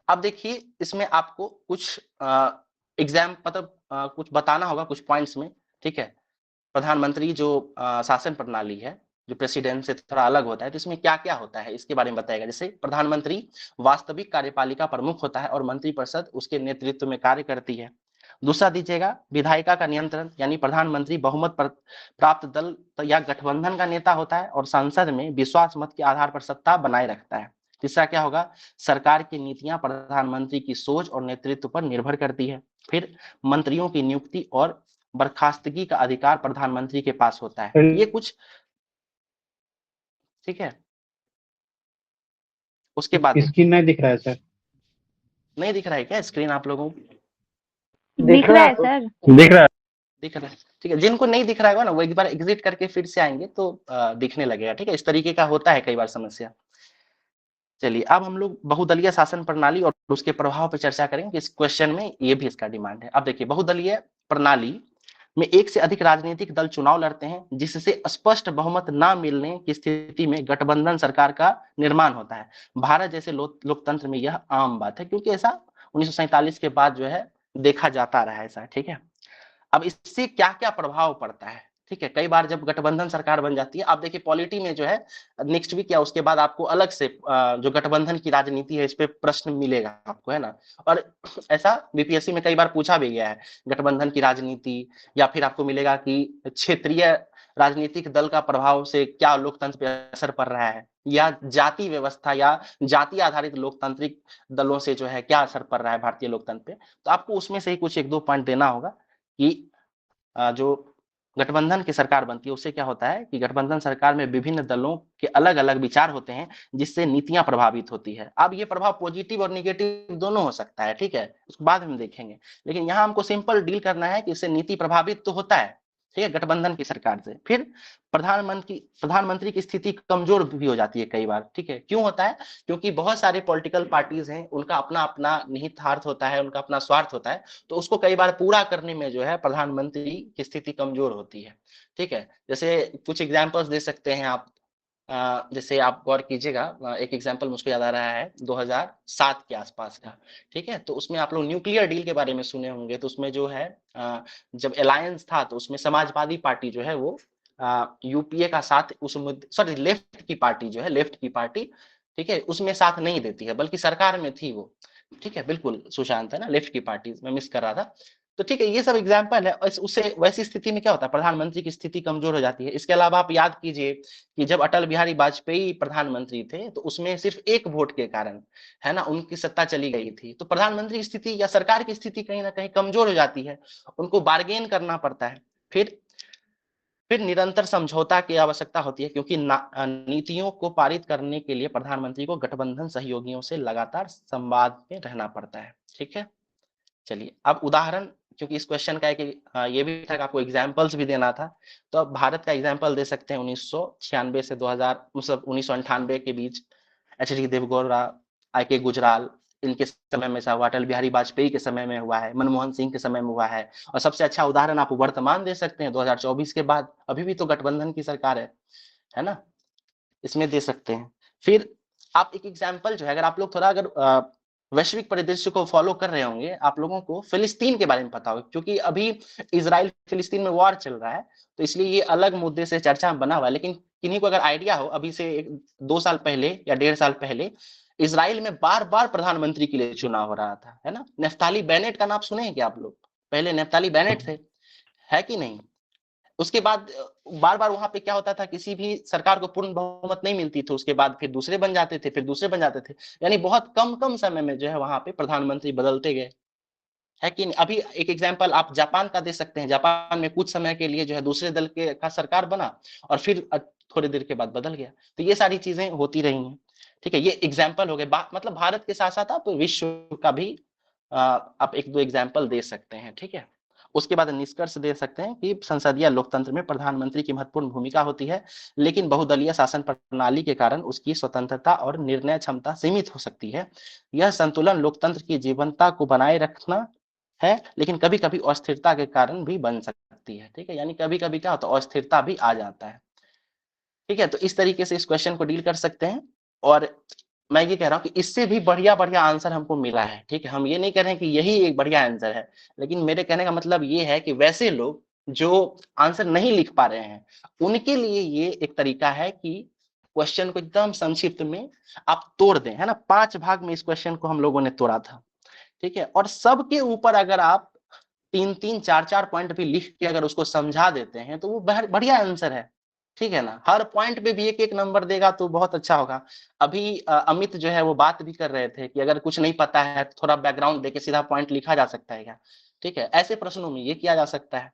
अब देखिए, इसमें आपको कुछ एग्जाम मतलब कुछ बताना होगा कुछ पॉइंट्स में। ठीक है, प्रधानमंत्री जो शासन प्रणाली है, जो प्रेसिडेंट से थोड़ा अलग होता है, तो इसमें क्या-क्या होता है इसके बारे में बताएगा। जैसे प्रधानमंत्री वास्तविक कार्यपालिका प्रमुख होता है और मंत्रिपरिषद उसके नेतृत्व में कार्य करती है। दूसरा दीजिएगा, विधायिका का नियंत्रण, यानी प्रधानमंत्री बहुमत प्राप्त दल या गठबंधन का नेता होता है और संसद में विश्वास मत के आधार पर सत्ता बनाए रखता है। तीसरा क्या होगा, सरकार की नीतियां प्रधानमंत्री की सोच और नेतृत्व पर निर्भर करती है। फिर मंत्रियों की नियुक्ति और बर्खास्तगी का अधिकार प्रधानमंत्री के पास होता है। ये कुछ, ठीक है। उसके बाद स्क्रीन नहीं दिख रहा है सर। नहीं दिख रहा है क्या स्क्रीन आप लोगों को? दिख रहा है सर। दिख रहा है। दिख रहा है, ठीक है। जिनको नहीं दिख रहा है ना, वो एक बार एग्जिट करके फिर से आएंगे तो दिखने लगेगा। ठीक है, इस तरीके का होता है कई बार समस्या। चलिए, अब हम लोग बहुदलीय शासन प्रणाली और उसके प्रभाव पर चर्चा करेंगे। इस क्वेश्चन में ये भी इसका डिमांड है। अब देखिए, बहुदलीय प्रणाली में एक से अधिक राजनीतिक दल चुनाव लड़ते हैं, जिससे स्पष्ट बहुमत ना मिलने की स्थिति में गठबंधन सरकार का निर्माण होता है। भारत जैसे लोकतंत्र में यह आम बात है, क्योंकि ऐसा 1947 के बाद जो है देखा जाता रहा है ऐसा। ठीक है, अब इससे क्या-क्या प्रभाव पड़ता है। ठीक है, कई बार जब गठबंधन सरकार बन जाती है, आप देखिए पॉलिटी में जो है नेक्स्ट वीक या उसके बाद आपको अलग से जो गठबंधन की राजनीति है इस पे प्रश्न मिलेगा आपको, है ना। और ऐसा बीपीएससी में कई बार पूछा भी गया है, गठबंधन की राजनीति, या फिर आपको मिलेगा कि क्षेत्रीय राजनीतिक दल का प्रभाव से क्या लोकतंत्र पे असर पड़ रहा है, या जाति व्यवस्था या जाति आधारित लोकतांत्रिक दलों से जो है क्या असर पड़ रहा है भारतीय लोकतंत्र पे। तो आपको उसमें से ही कुछ 1-2 पॉइंट देना होगा कि जो गठबंधन की सरकार बनती है उससे क्या होता है कि गठबंधन सरकार में विभिन्न दलों के अलग-अलग विचार होते हैं, जिससे नीतियां प्रभावित होती है। अब ये प्रभाव पॉजिटिव और नेगेटिव दोनों हो सकता है, ठीक है, उसको बाद में देखेंगे। लेकिन यहाँ हमको सिंपल डील करना है कि इससे नीति प्रभावित तो होता है, ठीक है, गठबंधन की सरकार से। फिर प्रधानमंत्री की स्थिति कमजोर भी हो जाती है कई बार। ठीक है, क्यों होता है? क्योंकि बहुत सारे पॉलिटिकल पार्टीज हैं, उनका अपना-अपना निहितार्थ होता है, उनका अपना स्वार्थ होता है, तो उसको कई बार पूरा करने में जो है प्रधानमंत्री की स्थिति कमजोर होती है। ठीक है, जैसे कुछ एग्जांपल्स दे सकते हैं आप। जैसे आप गौर कीजिएगा, एक एग्जांपल मुझको याद आ रहा है 2007 के आसपास का। ठीक है, तो उसमें आप लोग न्यूक्लियर डील के बारे में सुने होंगे। तो उसमें जो है जब अलायंस था तो उसमें समाजवादी पार्टी जो है वो यूपीए का साथ उस सॉरी लेफ्ट की पार्टी जो है, लेफ्ट की पार्टी, ठीक है, उसमें साथ नहीं देती है, बल्कि सरकार में थी वो। ठीक है, बिल्कुल सुशांत है ना, लेफ्ट की पार्टी मैं मिस कर रहा था। तो ठीक है, ये सब एग्जाम्पल है। उससे वैसी स्थिति में क्या होता है, प्रधानमंत्री की स्थिति कमजोर हो जाती है। इसके अलावा आप याद कीजिए कि जब अटल बिहारी वाजपेयी प्रधानमंत्री थे तो उसमें सिर्फ एक वोट के कारण, है ना, उनकी सत्ता चली गई थी। तो प्रधानमंत्री की स्थिति या सरकार की स्थिति कहीं ना कहीं कमजोर हो जाती है, उनको बार्गेन करना पड़ता है। फिर निरंतर समझौता की आवश्यकता होती है, क्योंकि नीतियों को पारित करने के लिए प्रधानमंत्री को गठबंधन सहयोगियों से लगातार संवाद में रहना पड़ता है। ठीक है, चलिए अब उदाहरण, क्योंकि इस क्वेश्चन का है कि ये भी था कि आपको एग्जाम्पल्स भी देना था, तो अब भारत का एग्जाम्पल दे सकते हैं 1996 से 2000 मतलब 1998 के बीच एच.डी. देवगौड़ा, आई.के. गुजराल, इनके समय में ऐसा हुआ, अटल बिहारी वाजपेयी के समय में हुआ है, मनमोहन सिंह के समय में हुआ है। और सबसे अच्छा उदाहरण आप वर्तमान दे सकते हैं 2024 के बाद, अभी भी तो गठबंधन की सरकार है ना, इसमें दे सकते हैं। फिर आप एक एग्जाम्पल जो है, अगर आप लोग थोड़ा अगर वैश्विक परिदृश्य को फॉलो कर रहे होंगे, आप लोगों को फिलिस्तीन के बारे में पता होगा, क्योंकि अभी इजराइल फिलिस्तीन में वॉर चल रहा है, तो इसलिए ये अलग मुद्दे से चर्चा बना हुआ है। लेकिन किन्हीं को अगर आइडिया हो, अभी से 2 साल पहले या 1.5 साल पहले इजराइल में बार-बार प्रधानमंत्री के लिए चुनाव हो रहा था, है ना। नफ्ताली बेनेट का नाम सुने हैं क्या आप लोग? पहले नफ्ताली बेनेट थे, है कि नहीं? उसके बाद बार-बार वहां पे क्या होता था, किसी भी सरकार को पूर्ण बहुमत नहीं मिलती थी, उसके बाद फिर दूसरे बन जाते थे, फिर दूसरे बन जाते थे, यानी बहुत कम समय में जो है वहां पे प्रधानमंत्री बदलते गए, है कि नहीं? अभी एक एग्जांपल आप जापान का दे सकते हैं। जापान में कुछ समय के लिए जो है दूसरे दल के का सरकार बना और फिर थोड़ी देर के बाद बदल गया। तो ये सारी चीजें होती रही हैं, ठीक है। ये एग्जांपल हो गए, मतलब भारत के साथ साथ आप विश्व का भी आप एक दो एग्जांपल दे सकते हैं, ठीक है। उसके बाद निष्कर्ष दे सकते हैं कि संसदीय लोकतंत्र में प्रधानमंत्री की महत्वपूर्ण भूमिका होती है, लेकिन बहुदलीय शासन प्रणाली के कारण उसकी स्वतंत्रता और निर्णय क्षमता सीमित हो सकती है। यह संतुलन लोकतंत्र की जीवंतता को बनाए रखना है, लेकिन कभी-कभी अस्थिरता के कारण भी बन सकती है, ठीक है। यानी कभी-कभी क्या होता है, अस्थिरता भी आ जाता है, ठीक है। तो इस तरीके से इस क्वेश्चन को डील कर सकते हैं। और मैं ये कह रहा हूँ कि इससे भी बढ़िया-बढ़िया आंसर हमको मिला है, ठीक है। हम ये नहीं कह रहे हैं कि यही एक बढ़िया आंसर है, लेकिन मेरे कहने का मतलब ये है कि वैसे लोग जो आंसर नहीं लिख पा रहे हैं, उनके लिए ये एक तरीका है कि क्वेश्चन को एकदम संक्षिप्त में आप तोड़ दें, है ना। 5 भाग में इस क्वेश्चन को हम लोगों ने तोड़ा था, ठीक है। और सबके ऊपर अगर आप 3-3, 4-4 पॉइंट भी लिख के अगर उसको समझा देते हैं, तो वो बढ़िया आंसर है, ठीक है ना। हर पॉइंट पे भी एक-एक नंबर देगा तो बहुत अच्छा होगा। अभी अमित जो है वो बात भी कर रहे थे कि अगर कुछ नहीं पता है तो थोड़ा बैकग्राउंड देके सीधा पॉइंट लिखा जा सकता है क्या, ठीक है। ऐसे प्रश्नों में ये किया जा सकता है,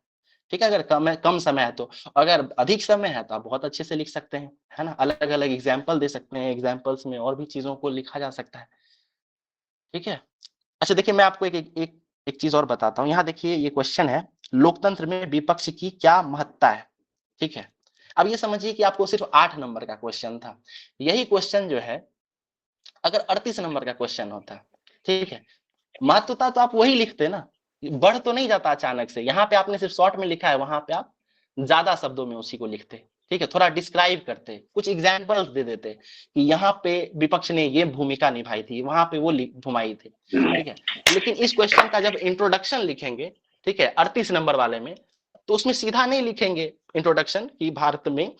ठीक है। अगर कम समय है तो, अगर अधिक समय है तो आप बहुत अच्छे से लिख सकते हैं, है ना। अलग-अलग एग्जांपल दे सकते हैं, एग्जांपल्स में और भी चीजों को लिखा जा सकता है, ठीक है। अच्छा देखिए, मैं आपको एक चीज और बताता हूँ। यहाँ देखिए, ये क्वेश्चन है, लोकतंत्र में विपक्ष की क्या महत्ता है, ठीक है। अब ये समझिए कि आपको सिर्फ 8 नंबर का क्वेश्चन था। यही क्वेश्चन जो है अगर 38 नंबर का क्वेश्चन होता, ठीक है, महत्वता तो आप वही लिखते ना, बढ़ तो नहीं जाता अचानक से। यहाँ पे आपने सिर्फ शॉर्ट में लिखा है, वहां पे आप ज्यादा शब्दों में उसी को लिखते, ठीक है। थोड़ा डिस्क्राइब करते, कुछ एग्जाम्पल्स दे देते कि यहाँ पे विपक्ष ने ये भूमिका निभाई थी, वहां पे वो घुमाई थी, ठीक है। लेकिन इस क्वेश्चन का जब इंट्रोडक्शन लिखेंगे, ठीक है, 38 नंबर वाले में, तो उसमें सीधा नहीं लिखेंगे इंट्रोडक्शन कि भारत में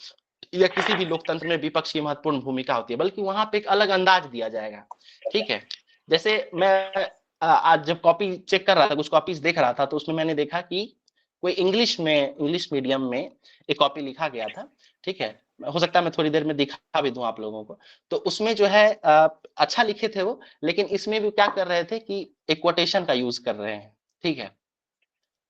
या किसी भी लोकतंत्र में विपक्ष की महत्वपूर्ण भूमिका होती है, बल्कि वहां पे एक अलग अंदाज दिया जाएगा, ठीक है। जैसे मैं आज जब कॉपी चेक कर रहा था, कुछ कॉपीज देख रहा था, तो उसमें मैंने देखा कि कोई इंग्लिश मीडियम में एक कॉपी लिखा गया था, ठीक है। हो सकता है मैं थोड़ी देर में दिखा भी दूं आप लोगों को। तो उसमें जो है अच्छा लिखे थे वो, लेकिन इसमें भी क्या कर रहे थे कि एक कोटेशन का यूज कर रहे हैं, ठीक है।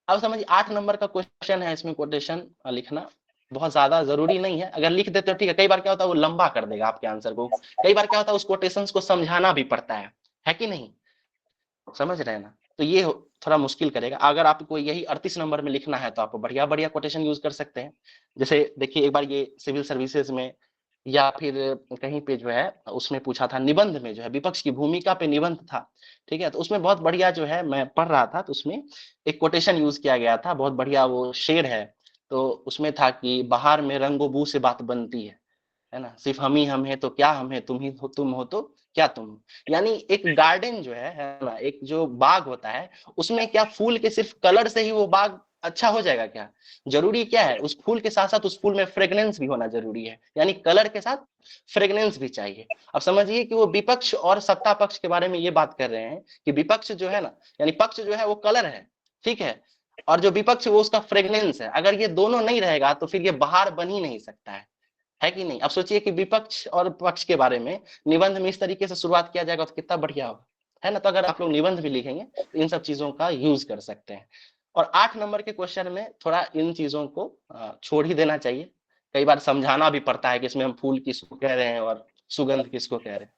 अब समझिए 8 नंबर का क्वेश्चन है, इसमें कोटेशन लिखना बहुत ज्यादा जरूरी नहीं है। अगर लिख देते हो ठीक है, कई बार क्या होता है वो लंबा कर देगा आपके आंसर को। कई बार क्या होता है उस कोटेशंस को समझाना भी पड़ता है कि नहीं, समझ रहे हैं ना। तो ये थोड़ा मुश्किल करेगा। अगर आपको यही 38 नंबर में लिखना है तो आप बढ़िया बढ़िया कोटेशन यूज कर सकते हैं। जैसे देखिए, एक बार ये सिविल सर्विसेज में या फिर कहीं पे जो है उसमें पूछा था, निबंध में जो है विपक्ष की भूमिका पे निबंध था, ठीक है। तो उसमें बहुत बढ़िया जो है मैं पढ़ रहा था, तो उसमें एक कोटेशन यूज किया गया था, बहुत बढ़िया वो शेर है। तो उसमें था कि बाहर में रंगो बू से बात बनती है ना, सिर्फ हम ही हम है तो क्या हम है, तुम ही हो तुम हो तो क्या तुम हो। यानी एक गार्डन जो है ना, एक जो बाग होता है, उसमें क्या फूल के सिर्फ कलर से ही वो बाग अच्छा हो जाएगा क्या? जरूरी क्या है, उस फूल के साथ साथ उस फूल में फ्रेग्रेंस भी होना जरूरी है, यानी कलर के साथ फ्रेग्रेंस भी चाहिए। अब समझिए कि वो विपक्ष और सत्ता पक्ष के बारे में ये बात कर रहे हैं कि विपक्ष जो है ना, यानी पक्ष जो है वो कलर है, ठीक है, और जो विपक्ष वो उसका फ्रेग्रेंस है। अगर ये दोनों नहीं रहेगा तो फिर ये बहार बन ही नहीं सकता है कि नहीं। अब सोचिए कि विपक्ष और पक्ष के बारे में निबंध में इस तरीके से शुरुआत किया जाएगा तो कितना बढ़िया होगा, है ना। तो अगर आप लोग निबंध भी लिखेंगे तो इन सब चीजों का यूज कर सकते हैं। और 8 नंबर के क्वेश्चन में थोड़ा इन चीजों को छोड़ ही देना चाहिए। कई बार समझाना भी पड़ता है कि इसमें हम फूल किसको कह रहे हैं और सुगंध किसको कह रहे हैं,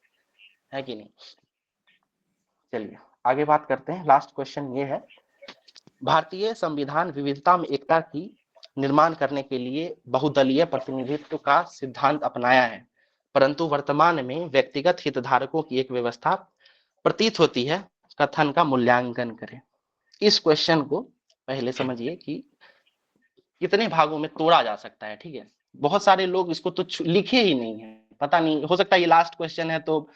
है कि नहीं। चलिए आगे बात करते हैं। लास्ट क्वेश्चन ये है, भारतीय संविधान विविधता में एकता की निर्माण करने के लिए बहुदलीय प्रतिनिधित्व का सिद्धांत अपनाया है, परंतु वर्तमान में व्यक्तिगत हितधारकों की एक व्यवस्था प्रतीत होती है, कथन का मूल्यांकन करें। इस क्वेश्चन को पहले समझिए कि कितने भागों में तोड़ा जा सकता है, ठीक है। बहुत सारे लोग इसको तो लिखे ही नहीं है, पता नहीं, हो सकता है ये लास्ट क्वेश्चन है तो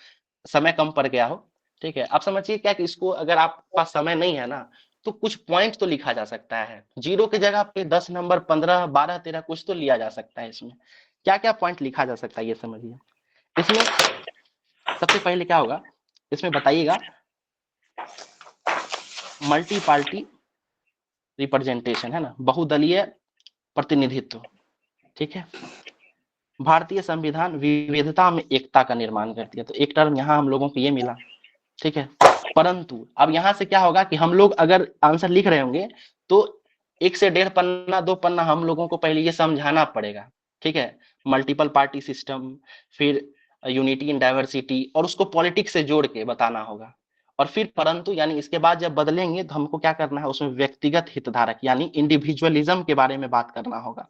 समय कम पड़ गया हो, ठीक है। आप समझिए क्या कि इसको अगर आपके पास समय नहीं है ना, तो कुछ पॉइंट तो लिखा जा सकता है। जीरो की जगह पे 10 नंबर, 15, 12, 13 कुछ तो लिया जा सकता है। इसमें क्या क्या पॉइंट लिखा जा सकता है ये समझिए। इसमें सबसे पहले क्या होगा, इसमें बताइएगा मल्टी पार्टी रिप्रेजेंटेशन, है ना, बहुदलीय प्रतिनिधित्व, ठीक है। भारतीय संविधान विविधता में एकता का निर्माण करती है, तो एक टर्म यहाँ हम लोगों को ये मिला, ठीक है। परंतु अब यहाँ से क्या होगा कि हम लोग अगर आंसर लिख रहे होंगे तो 1 से 1.5 पन्ना 2 पन्ना हम लोगों को पहले ये समझाना पड़ेगा, ठीक है। मल्टीपल पार्टी सिस्टम, फिर यूनिटी इन डाइवर्सिटी, और उसको पॉलिटिक्स से जोड़ के बताना होगा। और फिर परंतु यानी इसके बाद जब बदलेंगे तो हमको क्या करना है, उसमें व्यक्तिगत हितधारक यानी इंडिविजुअलिज्म के बारे में बात करना होगा,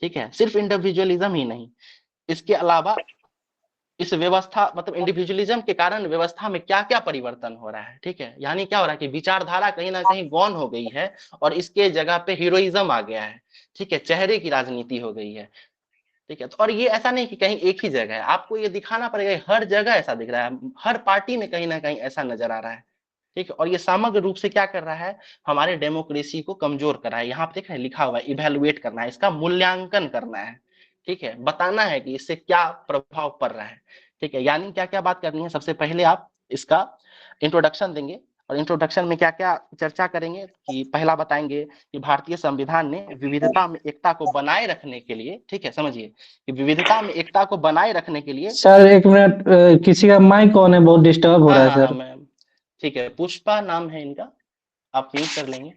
ठीक है। सिर्फ इंडिविजुअलिज्म ही नहीं, इसके अलावा इस व्यवस्था मतलब इंडिविजुअलिज्म के कारण व्यवस्था में क्या-क्या परिवर्तन हो रहा है, ठीक है। यानी क्या हो रहा है कि विचारधारा कहीं न कहीं गौण हो गई है और इसके जगह पे हीरोइज्म आ गया है, ठीक है। चेहरे की राजनीति हो गई है, ठीक है। तो और ये ऐसा नहीं कि कहीं एक ही जगह है, आपको ये दिखाना पड़ेगा, हर जगह ऐसा दिख रहा है, हर पार्टी में कहीं न कहीं ऐसा नज़र आ रहा है, ठीक है। और ये समग्र रूप से क्या कर रहा है, हमारे डेमोक्रेसी को कमज़ोर कर रहा है। यहाँ पे देख रहे हैं लिखा हुआ है इवैल्यूएट करना है, इसका मूल्यांकन करना है, ठीक है। बताना है कि इससे क्या प्रभाव पड़ रहा है, ठीक है। यानी क्या-क्या बात करनी है, सबसे पहले आप इसका इंट्रोडक्शन देंगे और इंट्रोडक्शन में क्या-क्या चर्चा करेंगे कि पहला बताएँगे कि भारतीय संविधान ने विविधता में एकता को बनाए रखने के लिए, ठीक है, समझिए कि विविधता में एकता को बनाए रखने के लिए सर 1 मिनट, किसी का माइक ऑन है, बहुत डिस्टर्ब हो हाँ, रहा है हाँ, हाँ, सर। मैम, ठीक है, पुष्पा नाम है इनका, आप म्यूट कर लेंगे।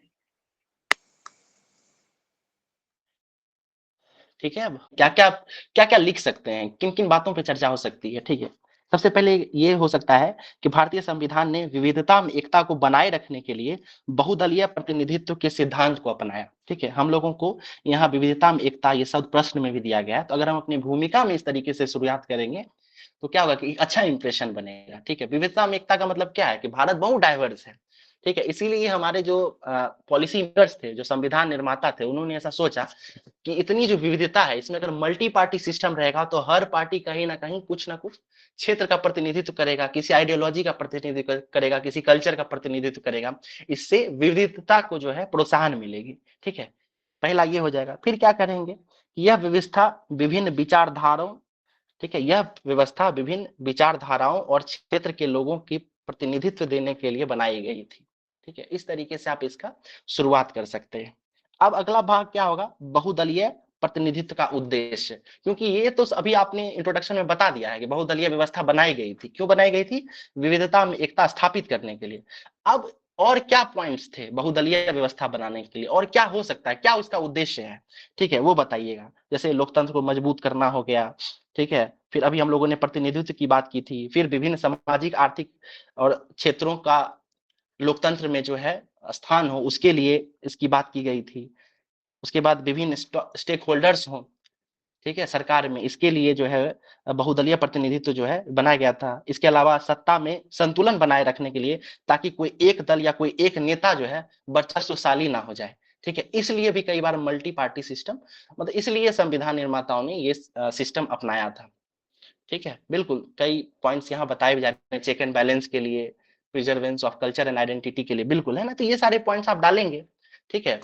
ठीक है। अब क्या-क्या लिख सकते हैं, किन-किन बातों पे चर्चा हो सकती है, ठीक है। सबसे पहले ये हो सकता है कि भारतीय संविधान ने विविधता में एकता को बनाए रखने के लिए बहुदलीय प्रतिनिधित्व के सिद्धांत को अपनाया, ठीक है। हम लोगों को यहाँ विविधता में एकता ये शब्द प्रश्न में भी दिया गया है, तो अगर हम अपनी भूमिका में इस तरीके से शुरुआत करेंगे तो क्या होगा कि एक अच्छा इंप्रेशन बनेगा, ठीक है। विविधता में एकता का मतलब क्या है कि भारत बहुत डाइवर्स है, ठीक है। इसीलिए हमारे जो पॉलिसी मेकर्स थे, जो संविधान निर्माता थे, उन्होंने ऐसा सोचा कि इतनी जो विविधता है, इसमें अगर मल्टी पार्टी सिस्टम रहेगा तो हर पार्टी कहीं न कहीं कुछ न कुछ क्षेत्र का प्रतिनिधित्व करेगा, किसी आइडियोलॉजी का प्रतिनिधित्व करेगा, किसी कल्चर का प्रतिनिधित्व करेगा। इससे विविधता को जो है प्रोत्साहन मिलेगी, ठीक है। पहला ये हो जाएगा। फिर क्या करेंगे, यह व्यवस्था विभिन्न विचारधाराओं, ठीक है, यह व्यवस्था विभिन्न विचारधाराओं और क्षेत्र के लोगों की प्रतिनिधित्व देने के लिए बनाई गई थी, ठीक है। इस तरीके से आप इसका शुरुआत कर सकते हैं। अब अगला भाग क्या होगा, बहुदलीय प्रतिनिधित्व का उद्देश्य, क्योंकि ये तो अभी आपने इंट्रोडक्शन में बता दिया है कि बहुदलीय व्यवस्था बनाई गई थी। क्यों बनाई गई थी? विविधता में एकता स्थापित करने के लिए। अब और क्या पॉइंट्स थे बहुदलीय व्यवस्था बनाने के लिए, और क्या हो सकता है, क्या उसका उद्देश्य है, ठीक है, वो बताइएगा। जैसे लोकतंत्र को मजबूत करना हो गया, ठीक है। फिर अभी हम लोगों ने प्रतिनिधित्व की बात की थी, फिर विभिन्न सामाजिक, आर्थिक और क्षेत्रों का लोकतंत्र में जो है स्थान हो, उसके लिए इसकी बात की गई थी। उसके बाद विभिन्न स्टेक होल्डर्स हों, ठीक है, सरकार में, इसके लिए जो है बहुदलीय प्रतिनिधित्व जो है बनाया गया था। इसके अलावा सत्ता में संतुलन बनाए रखने के लिए, ताकि कोई एक दल या कोई एक नेता जो है वर्चस्वशाली ना हो जाए, ठीक है। इसलिए भी कई बार मल्टी पार्टी सिस्टम, मतलब इसलिए संविधान निर्माताओं ने ये सिस्टम अपनाया था, ठीक है। बिल्कुल, कई पॉइंट्स यहाँ बताए भी जा रहे हैं, चेक एंड बैलेंस के लिए, प्रिजर्वेंस ऑफ कल्चर एंड आइडेंटिटी के लिए, बिल्कुल, है ना? तो ये सारे पॉइंट्स आप डालेंगे, ठीक है।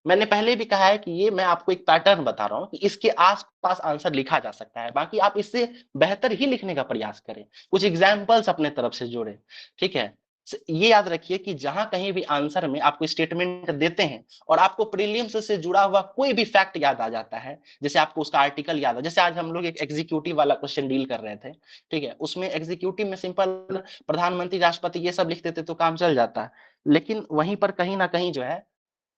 मैंने पहले भी कहा है कि ये मैं आपको एक पैटर्न बता रहा हूँ कि इसके आस-पास आंसर लिखा जा सकता है, बाकी आप इससे बेहतर ही लिखने का प्रयास करें, कुछ एग्ज़ाम्पल्स अपने तरफ से जोड़ें, ठीक है। ये याद रखिए कि जहाँ कहीं भी आंसर में आपको स्टेटमेंट देते हैं और आपको प्रीलिम्स से जुड़ा हुआ कोई भी फैक्ट याद आ जाता है, जैसे आपको उसका आर्टिकल याद है, जैसे आज हम लोग एक एग्जीक्यूटिव वाला क्वेश्चन डील कर रहे थे, ठीक है। उसमें एग्जीक्यूटिव में सिंपल प्रधानमंत्री, राष्ट्रपति ये सब लिख देते तो काम चल जाता। लेकिन वहीं पर कहीं न कहीं जो है,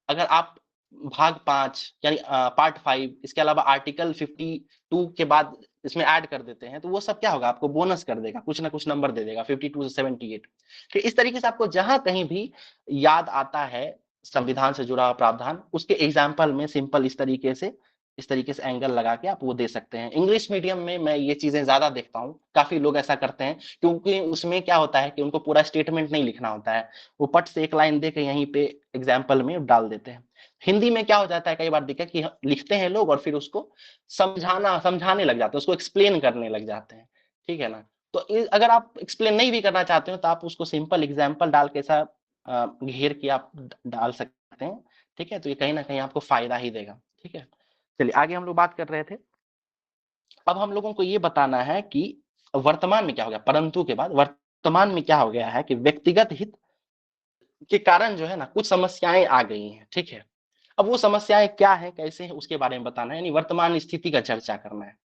अगर आप भाग 5 यानी पार्ट 5, इसके अलावा आर्टिकल 52 के बाद इसमें ऐड कर देते हैं, तो वो सब क्या होगा, आपको बोनस कर देगा, कुछ ना कुछ नंबर दे देगा 52 से 78। तो इस तरीके से आपको जहाँ कहीं भी याद आता है संविधान से जुड़ा हुआ प्रावधान, उसके एग्जाम्पल में सिंपल इस तरीके से एंगल लगा के आप वो दे सकते हैं। इंग्लिश मीडियम में मैं ये चीज़ें ज़्यादा देखता हूँ, काफ़ी लोग ऐसा करते हैं, क्योंकि उसमें क्या होता है कि उनको पूरा स्टेटमेंट नहीं लिखना होता है, वो पट से एक लाइन दे के यहीं पे एग्जाम्पल में डाल देते हैं। हिंदी में क्या हो जाता है, कई बार देखा कि लिखते हैं लोग और फिर उसको समझाने लग जाते हैं, उसको एक्सप्लेन करने लग जाते हैं, ठीक है ना? तो अगर आप एक्सप्लेन नहीं भी करना चाहते हो तो आप उसको सिंपल एग्जाम्पल डाल के ऐसा घेर के आप डाल सकते हैं, ठीक है। तो ये कहीं ना कहीं आपको फायदा ही देगा, ठीक है। चलिए आगे हम लोग बात कर रहे थे। अब हम लोगों को ये बताना है कि वर्तमान में क्या हो गया, परंतु के बाद वर्तमान में क्या हो गया है कि व्यक्तिगत हित के कारण जो है ना कुछ समस्याएं आ गई हैं, ठीक है। अब वो समस्याएं क्या है, कैसे है, उसके बारे में बताना है, यानी वर्तमान स्थिति का चर्चा करना है।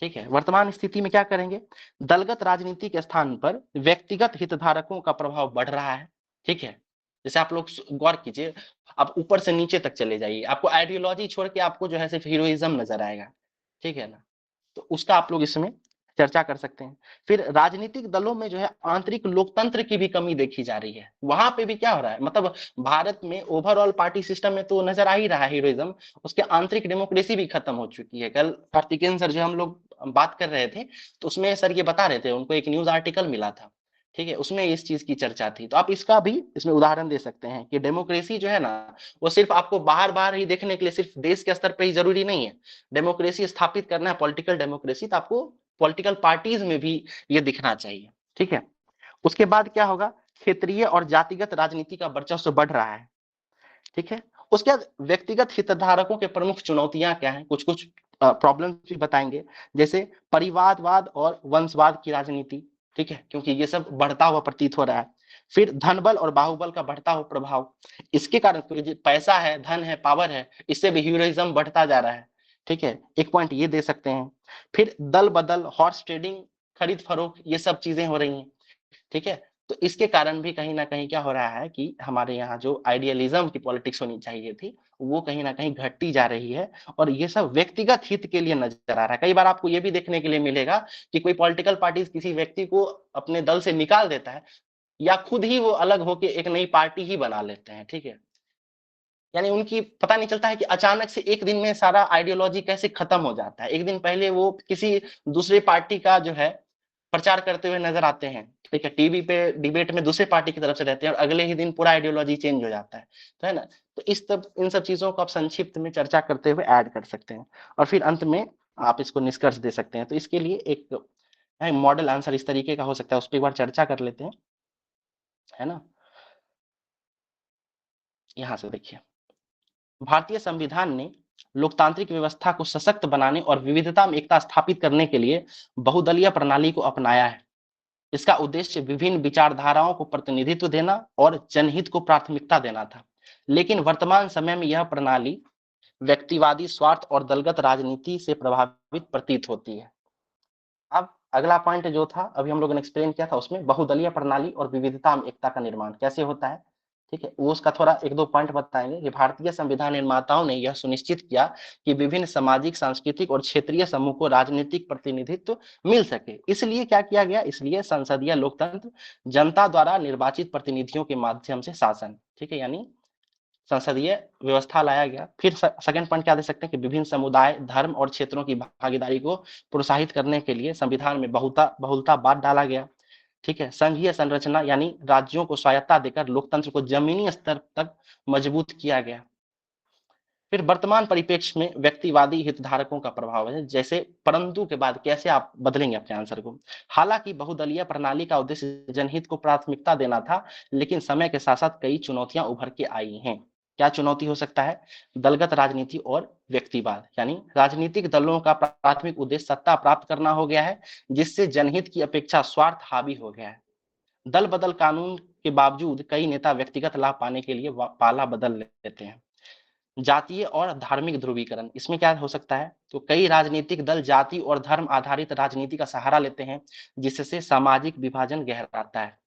ठीक है। वर्तमान स्थिति में क्या करेंगे, दलगत राजनीति के स्थान पर व्यक्तिगत हितधारकों का प्रभाव बढ़ रहा है। ठीक है, जैसे आप लोग गौर कीजिए, आप ऊपर से नीचे तक चले जाइए, आपको आइडियोलॉजी छोड़ के आपको जो है सिर्फ हीरोइज्म नजर आएगा। ठीक है ना, तो उसका आप लोग इसमें चर्चा कर सकते हैं। फिर राजनीतिक दलों में जो है आंतरिक लोकतंत्र की भी कमी देखी जा रही है। वहां पे भी क्या हो रहा है, मतलब भारत में ओवरऑल पार्टी सिस्टम में तो नजर आ ही रहा है हीरोइज्म, उसके आंतरिक डेमोक्रेसी भी खत्म हो चुकी है। कल कार्तिकेयन सर जो हम लोग बात कर रहे थे, तो उसमें सर ये बता रहे थे, उनको एक न्यूज आर्टिकल मिला था, ठीक है, उसमें इस चीज की चर्चा थी। तो आप इसका भी इसमें उदाहरण दे सकते हैं कि डेमोक्रेसी जो है ना, वो सिर्फ आपको बाहर बाहर ही देखने के लिए सिर्फ देश के स्तर पर ही जरूरी नहीं है। डेमोक्रेसी स्थापित करना है, पॉलिटिकल डेमोक्रेसी, तो आपको पॉलिटिकल पार्टीज में भी ये दिखना चाहिए। ठीक है, उसके बाद क्या होगा, क्षेत्रीय और जातिगत राजनीति का वर्चस्व बढ़ रहा है। ठीक है, उसके बाद व्यक्तिगत हितधारकों के प्रमुख चुनौतियां क्या हैं, कुछ कुछ प्रॉब्लम्स भी बताएंगे, जैसे परिवारवाद और वंशवाद की राजनीति। ठीक है, क्योंकि ये सब बढ़ता हुआ प्रतीत हो रहा है। फिर धनबल और बाहुबल का बढ़ता हुआ प्रभाव, इसके कारण क्योंकि पैसा है, धन है, पावर है, इससे भी हीरोइज्म बढ़ता जा रहा है। ठीक है, एक पॉइंट ये दे सकते हैं। फिर दल बदल, हॉर्स ट्रेडिंग, खरीद फरोख्त, ये सब चीजें हो रही हैं। ठीक है, तो इसके कारण भी कहीं ना कहीं क्या हो रहा है कि हमारे यहाँ जो आइडियलिज्म की पॉलिटिक्स होनी चाहिए थी, वो कहीं ना कहीं घटती जा रही है, और ये सब व्यक्तिगत हित के लिए नजर आ रहा है। कई बार आपको ये भी देखने के लिए मिलेगा कि कोई पॉलिटिकल पार्टी किसी व्यक्ति को अपने दल से निकाल देता है, या खुद ही वो अलग होके एक नई पार्टी ही बना लेते हैं। ठीक है, यानी उनकी पता नहीं चलता है कि अचानक से एक दिन में सारा आइडियोलॉजी कैसे खत्म हो जाता है। एक दिन पहले वो किसी दूसरे पार्टी का जो है प्रचार करते हुए नजर आते हैं, ठीक है, टीवी पे डिबेट में दूसरे पार्टी की तरफ से रहते हैं, और अगले ही दिन पूरा आइडियोलॉजी चेंज हो जाता है, तो है ना। तो इन सब चीजों को आप संक्षिप्त में चर्चा करते हुए ऐड कर सकते हैं, और फिर अंत में आप इसको निष्कर्ष दे सकते हैं। तो इसके लिए एक मॉडल आंसर इस तरीके का हो सकता है, उस पर एक बार चर्चा कर लेते हैं, है ना। यहां से देखिए, भारतीय संविधान ने लोकतांत्रिक व्यवस्था को सशक्त बनाने और विविधता में एकता स्थापित करने के लिए बहुदलीय प्रणाली को अपनाया है। इसका उद्देश्य विभिन्न विचारधाराओं को प्रतिनिधित्व देना और जनहित को प्राथमिकता देना था। लेकिन वर्तमान समय में यह प्रणाली व्यक्तिवादी स्वार्थ और दलगत राजनीति से प्रभावित प्रतीत होती है। अब अगला पॉइंट जो था, अभी हम लोगों ने एक्सप्लेन किया था, उसमें बहुदलीय प्रणाली और विविधता में एकता का निर्माण कैसे होता है। ठीक है, वो उसका थोड़ा एक दो पॉइंट बताएंगे कि भारतीय संविधान निर्माताओं ने यह सुनिश्चित किया कि विभिन्न सामाजिक, सांस्कृतिक और क्षेत्रीय समूह को राजनीतिक प्रतिनिधित्व मिल सके। इसलिए क्या किया गया, इसलिए संसदीय लोकतंत्र, जनता द्वारा निर्वाचित प्रतिनिधियों के माध्यम से शासन, ठीक है, यानी संसदीय व्यवस्था लाया गया। फिर सेकंड पॉइंट क्या दे सकते हैं कि विभिन्न समुदाय, धर्म और क्षेत्रों की भागीदारी को प्रोत्साहित करने के लिए संविधान में बहुलतावाद डाला गया। ठीक है, संघीय संरचना यानी राज्यों को स्वायत्ता देकर लोकतंत्र को जमीनी स्तर तक मजबूत किया गया। फिर वर्तमान परिप्रेक्ष्य में व्यक्तिवादी हितधारकों का प्रभाव है, जैसे परंतु के बाद कैसे आप बदलेंगे अपने आंसर को। हालांकि बहुदलीय प्रणाली का उद्देश्य जनहित को प्राथमिकता देना था, लेकिन समय के साथ साथ कई चुनौतियां उभर के आई हैं। क्या चुनौती हो सकता है, दलगत राजनीति और व्यक्तिवाद, यानी राजनीतिक दलों का प्राथमिक उद्देश्य सत्ता प्राप्त करना हो गया है, जिससे जनहित की अपेक्षा स्वार्थ हावी हो गया है। दल बदल कानून के बावजूद कई नेता व्यक्तिगत लाभ पाने के लिए पाला बदल लेते हैं। जातीय और धार्मिक ध्रुवीकरण, इसमें क्या हो सकता है, तो कई राजनीतिक दल जाति और धर्म आधारित राजनीति का सहारा लेते हैं, जिससे सामाजिक विभाजन गहराता है।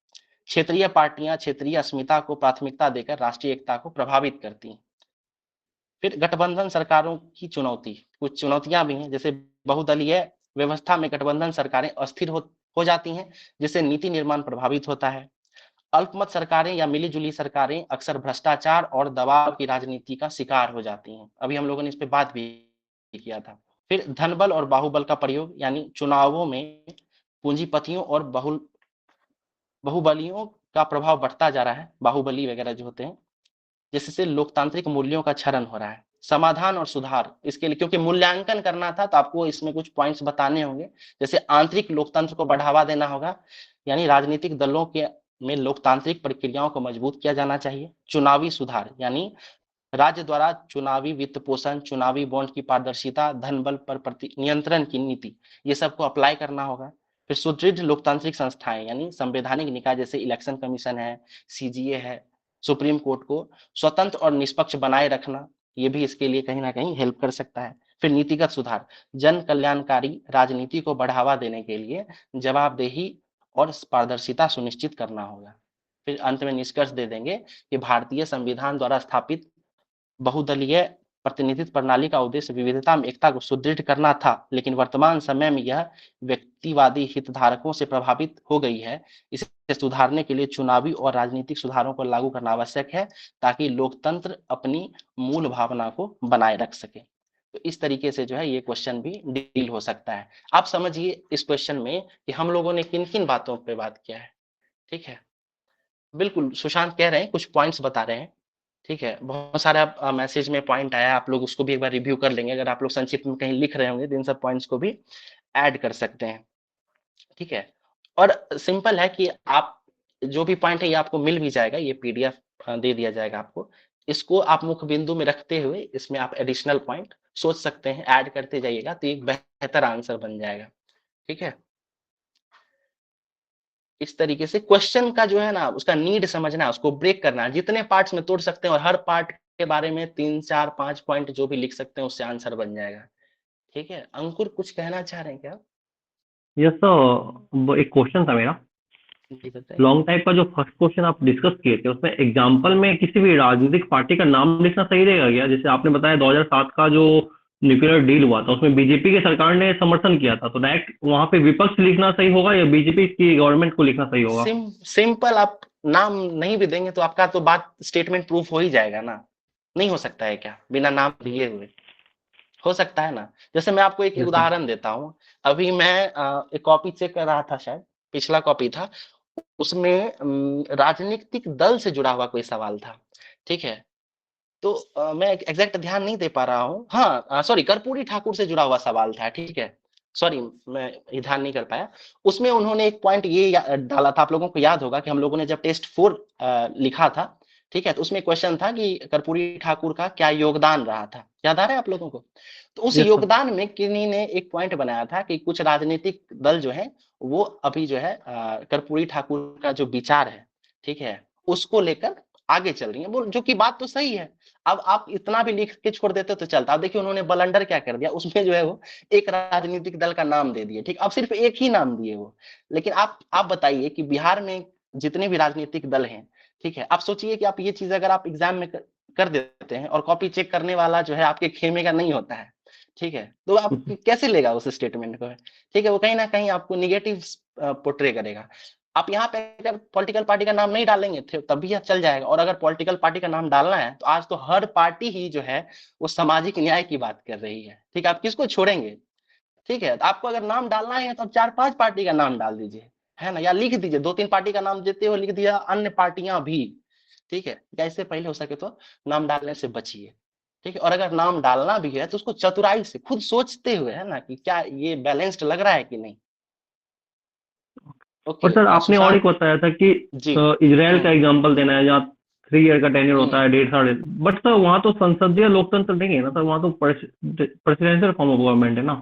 क्षेत्रीय पार्टियां क्षेत्रीय अस्मिता को प्राथमिकता देकर राष्ट्रीय एकता को प्रभावित करती हैं। फिर गठबंधन सरकारों की चुनौती, कुछ चुनौतियां भी हैं, जैसे बहुदलीय व्यवस्था में गठबंधन सरकारें अस्थिर हो जाती हैं, जिससे नीति निर्माण प्रभावित होता है। अल्पमत सरकारें या मिली-जुली सरकारें अक्सर भ्रष्टाचार और दबाव की राजनीति का शिकार हो जाती हैं। अभी हम लोगों ने इस पे बात भी किया था। फिर धनबल और बाहुबल का प्रयोग, यानी चुनावों में पूंजीपतियों और बहुबलियों का प्रभाव बढ़ता जा रहा है, बाहुबली वगैरह जो होते हैं, जिससे लोकतांत्रिक मूल्यों का क्षरण हो रहा है। समाधान और सुधार, इसके लिए क्योंकि मूल्यांकन करना था, तो आपको इसमें कुछ पॉइंट्स बताने होंगे, जैसे आंतरिक लोकतंत्र को बढ़ावा देना होगा, यानी राजनीतिक दलों के में लोकतांत्रिक प्रक्रियाओं को मजबूत किया जाना चाहिए। चुनावी सुधार, यानी राज्य द्वारा चुनावी वित्त पोषण, चुनावी बॉन्ड की पारदर्शिता, धन बल पर नियंत्रण की नीति, ये सबको अप्लाई करना होगा। फिर सुदृढ़ लोकतांत्रिक संस्थाएं, यानी संवैधानिक निकाय जैसे इलेक्शन कमीशन है, सीजीए है, सुप्रीम कोर्ट को स्वतंत्र और निष्पक्ष बनाए रखना, ये भी इसके लिए कहीं ना कहीं हेल्प कर सकता है। फिर नीतिगत सुधार, जन कल्याणकारी राजनीति को बढ़ावा देने के लिए जवाबदेही और पारदर्शिता सुनिश्चित करना होगा। फिर अंत में निष्कर्ष दे देंगे कि भारतीय संविधान द्वारा स्थापित बहुदलीय प्रतिनिधित्व प्रणाली का उद्देश्य विविधता में एकता को सुदृढ़ करना था, लेकिन वर्तमान समय में यह व्यक्तिवादी हितधारकों से प्रभावित हो गई है। इसे सुधारने के लिए चुनावी और राजनीतिक सुधारों को लागू करना आवश्यक है, ताकि लोकतंत्र अपनी मूल भावना को बनाए रख सके। तो इस तरीके से जो है ये क्वेश्चन भी डील हो सकता है। आप समझिए इस क्वेश्चन में कि हम लोगों ने किन-किन बातों पे बात किया है, ठीक है? बिल्कुल, सुशांत कह रहे हैं, कुछ पॉइंट्स बता रहे हैं, ठीक है? बहुत सारा मैसेज में पॉइंट आया, आप लोग उसको भी एक बार रिव्यू कर लेंगे। अगर आप लोग संक्षिप्त में कहीं लिख रहे होंगे तो इन सब पॉइंट्स को भी ऐड कर सकते हैं, ठीक है? और सिंपल है कि आप जो भी पॉइंट है ये आपको मिल भी जाएगा, ये पीडीएफ दे दिया जाएगा आपको। इसको आप मुख्य बिंदु में रखते हुए इसमें आप एडिशनल पॉइंट सोच सकते हैं, ऐड करते जाइएगा तो एक बेहतर आंसर बन जाएगा, ठीक है? इस तरीके से क्वेश्चन का जो है ना उसका नीड समझना है, उसको ब्रेक करना है, जितने पार्ट्स में तोड़ सकते हैं और हर पार्ट के बारे में 3, 4, 5 पॉइंट जो भी लिख सकते हैं उससे आंसर बन जाएगा, ठीक है? अंकुर कुछ कहना चाह रहे हैं क्या? यस सर, वो एक क्वेश्चन था मेरा। जी बताइए। लॉन्ग टाइप का जो फर्स्ट क्वेश्चन आप डिस्कस किए थे उसमें एग्जांपल में किसी भी राजनीतिक पार्टी का नाम लिखना सही रहेगा क्या? जैसे आपने बताया 2007 का जो न्यूक्लियर डील हुआ था उसमें बीजेपी की सरकार ने समर्थन किया था, तो डायरेक्ट वहां पे विपक्ष लिखना सही होगा या बीजेपी की गवर्नमेंट को लिखना सही होगा? सिंपल, आप नाम नहीं भी देंगे तो आपका तो बात स्टेटमेंट प्रूफ हो ही जाएगा ना। नहीं हो सकता है क्या बिना नाम दिए हुए? हो सकता है ना। जैसे मैं आपको एक Yes, sir. उदाहरण देता हूँ। अभी मैं एक कॉपी चेक कर रहा था, शायद पिछला कॉपी था, उसमें राजनीतिक दल से जुड़ा हुआ कोई सवाल था, ठीक है? तो मैं एग्जैक्ट ध्यान नहीं दे पा रहा हूँ। हाँ, सॉरी, कर्पूरी ठाकुर से जुड़ा हुआ सवाल था, ठीक है? सॉरी, मैं ये ध्यान नहीं कर पाया। उसमें उन्होंने एक पॉइंट ये डाला था, आप लोगों को याद होगा कि हम लोगों ने जब टेस्ट 4 लिखा था, ठीक है? तो उसमें क्वेश्चन था कि कर्पूरी ठाकुर का क्या योगदान रहा था, याद आ रहा है आप लोगों को? तो उस Yes, sir. योगदान में किन्हीं ने एक पॉइंट बनाया था कि कुछ राजनीतिक दल जो है वो अभी जो है कर्पूरी ठाकुर का जो विचार है, ठीक है, उसको लेकर आगे चल रही है, वो जो कि बात तो सही है। अब आप इतना भी लिख के छोड़ देते तो चलता। अब देखिए उन्होंने बलंडर क्या कर दिया, उसमें जो है वो एक राजनीतिक दल का नाम दे दिए, ठीक? अब सिर्फ एक ही नाम दिए वो। लेकिन आप बताइए कि बिहार में जितने भी राजनीतिक दल हैं, ठीक है, आप सोचिए कि आप ये चीज अगर आप एग्जाम में कर देते हैं और कॉपी चेक करने वाला जो है आपके खेमे का नहीं होता है, ठीक है, तो आप कैसे लेगा उस स्टेटमेंट को? ठीक है, वो कहीं ना कहीं आपको निगेटिव पोर्ट्रे करेगा। आप यहाँ पे अगर पॉलिटिकल पार्टी का नाम नहीं डालेंगे तब भी चल जाएगा, और अगर पॉलिटिकल पार्टी का नाम डालना है तो आज तो हर पार्टी ही जो है वो सामाजिक न्याय की बात कर रही है, ठीक है? आप किसको छोड़ेंगे? ठीक है, तो आपको अगर नाम डालना है तो आप 4-5 पार्टी का नाम डाल दीजिए, है ना? या लिख दीजिए, 2-3 पार्टी का नाम देते हो लिख दिया अन्य पार्टियां भी, ठीक है? जैसे पहले हो सके तो नाम डालने से बचिए, ठीक है? और अगर नाम डालना भी है तो उसको चतुराई से खुद सोचते हुए, है ना, कि क्या ये बैलेंस्ड लग रहा है कि नहीं। ओके, और सर आपने और एक बताया था कि जी। इजराइल का एग्जांपल देना है जहाँ 3 ईयर का टेन्योर होता है, 1.5 बट सर वहाँ तो संसदीय लोकतंत्र नहीं है ना सर, वहाँ तो प्रेसिडेंशियल फॉर्म ऑफ गवर्नमेंट है ना,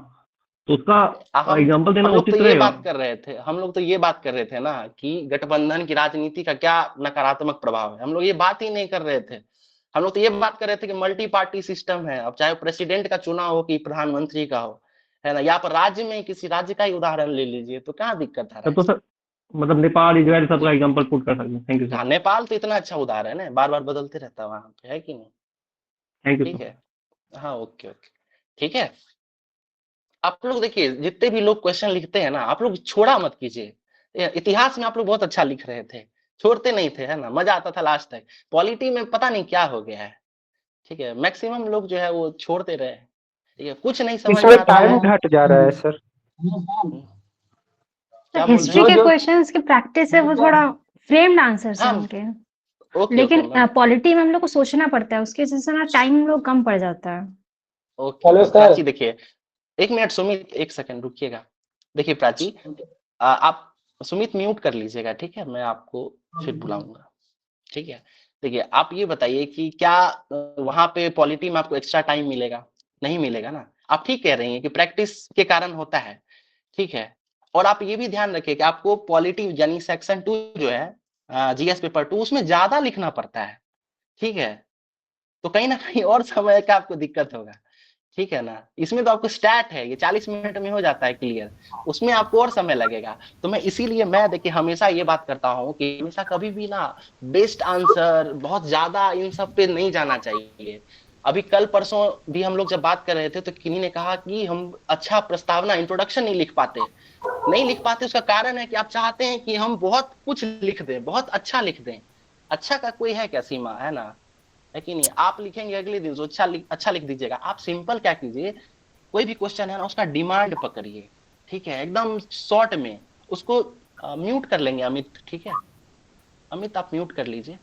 तो उसका एग्जांपल देना उचित रहेगा? हम लोग तो ये बात कर रहे थे ना कि गठबंधन की राजनीति का क्या नकारात्मक प्रभाव है। हम लोग ये बात ही नहीं कर रहे थे। हम लोग तो ये बात कर रहे थे कि मल्टी पार्टी सिस्टम है, अब चाहे प्रेसिडेंट का चुनाव हो कि प्रधानमंत्री का हो, है ना? यहाँ पर राज्य में किसी राज्य का ही उदाहरण ले लीजिए तो क्या दिक्कत आ रहा है? तो सर मतलब नेपाल, इजराइल सबका एग्जांपल पुट कर सकते हैं। Thank you sir. नेपाल तो इतना अच्छा उदाहरण है, बार बार बदलते रहता है वहां पे, है कि नहीं? थैंक यू ठीक सर। है, हाँ, ओके ओके, ठीक है। आप लोग देखिए जितने भी लोग क्वेश्चन लिखते हैं ना, आप लोग छोड़ा मत कीजिए। इतिहास में आप लोग बहुत अच्छा लिख रहे थे, छोड़ते नहीं थे, है ना? मजा आता था लास्ट तक। पॉलिटी में पता नहीं क्या हो गया है, ठीक है? मैक्सिमम लोग जो है वो छोड़ते रहे, ठीक है? कुछ नहीं समझ में इसमें आता टाइम है। घट जा रहा है सर। क्या बोल रहे हिस्ट्री हैं? के क्वेश्चंस की प्रैक्टिस है वो थोड़ा फ्रेम्ड आंसर्स है हाँ, उनके, ओके लेकिन ओके पॉलिटी में हम लोग को सोचना पड़ता है, उसके वजह से ना टाइम हम लोग कम पड़ जाता है। ओके। प्राची देखिए, 1 मिनट सुमित, 1 सेकंड रुकिएगा। देखिए प्राची, आप सुमित म्यूट कर लीजिएगा, ठीक है? मैं आपको फिर बुलाऊंगा, ठीक है? देखिए आप ये बताइए कि क्या वहां पे पॉलिटी में आपको एक्स्ट्रा टाइम मिलेगा? नहीं मिलेगा ना। आप ठीक कह रही हैं कि प्रैक्टिस के कारण होता है, ठीक है? और आप ये भी ध्यान रखिए कि आपको पॉलिटी यानी सेक्शन 2 जो है जीएस पेपर 2 उसमें ज्यादा लिखना पड़ता है, ठीक है? तो कहीं ना कहीं और समय का आपको दिक्कत होगा, ठीक है ना। इसमें तो आपको स्टैट है, ये 40 मिनट में हो जाता है क्लियर, उसमें आपको और समय लगेगा। तो मैं इसीलिए मैं देखिए हमेशा ये बात करता हूँ कि हमेशा कभी भी ना बेस्ट आंसर बहुत ज्यादा इन सब पे नहीं जाना चाहिए। अभी कल परसों भी हम लोग जब बात कर रहे थे तो किन्हीं ने कहा कि हम अच्छा प्रस्तावना इंट्रोडक्शन नहीं लिख पाते। नहीं लिख पाते उसका कारण है कि आप चाहते हैं कि हम बहुत कुछ लिख दें, बहुत अच्छा लिख दें। अच्छा का कोई है क्या सीमा, है ना, है कि नहीं। आप लिखेंगे अगले दिन जो अच्छा लिख दीजिएगा। आप सिंपल क्या कीजिए, कोई भी क्वेश्चन है ना उसका डिमांड पकड़िए, ठीक है, एकदम शॉर्ट में उसको म्यूट कर लेंगे अमित, ठीक है, अमित आप म्यूट कर लीजिए।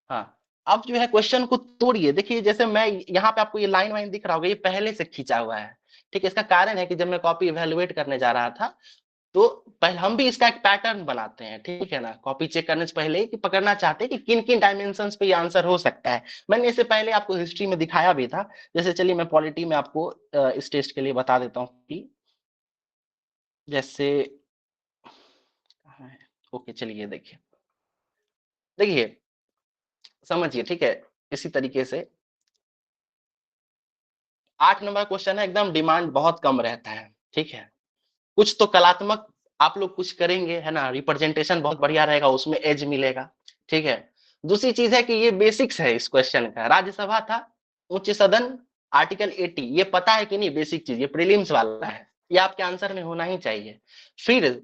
हाँ, अब जो है क्वेश्चन को तोड़िए। देखिए जैसे मैं यहाँ पे आपको ये लाइन वाइन दिख रहा होगा, ये पहले से खींचा हुआ है, ठीक है। इसका कारण है कि जब मैं कॉपी इवेलुएट करने जा रहा था तो पहले हम भी इसका एक पैटर्न बनाते हैं, ठीक है ना, कॉपी चेक करने से पहले कि पकड़ना चाहते हैं कि किन किन डायमेंशंस पे ये आंसर हो सकता है। मैंने इससे पहले आपको हिस्ट्री में दिखाया भी था। जैसे चलिए मैं पॉलिटी में आपको इस टेस्ट के लिए बता देता हूँ कि जैसे ओके चलिए देखिए, देखिए समझिए, ठीक है, इसी तरीके से 8 नंबर क्वेश्चन है, एकदम डिमांड बहुत कम रहता है, ठीक है। कुछ तो कलात्मक आप लोग कुछ करेंगे, है ना, रिप्रेजेंटेशन बहुत बढ़िया रहेगा, उसमें एज मिलेगा, ठीक है। दूसरी चीज है कि ये बेसिक्स है इस क्वेश्चन का, राज्यसभा था, उच्च सदन, आर्टिकल 80, ये पता है कि नहीं, बेसिक चीज, ये प्रीलिम्स वाला है, ये आपके आंसर में होना ही चाहिए। फिर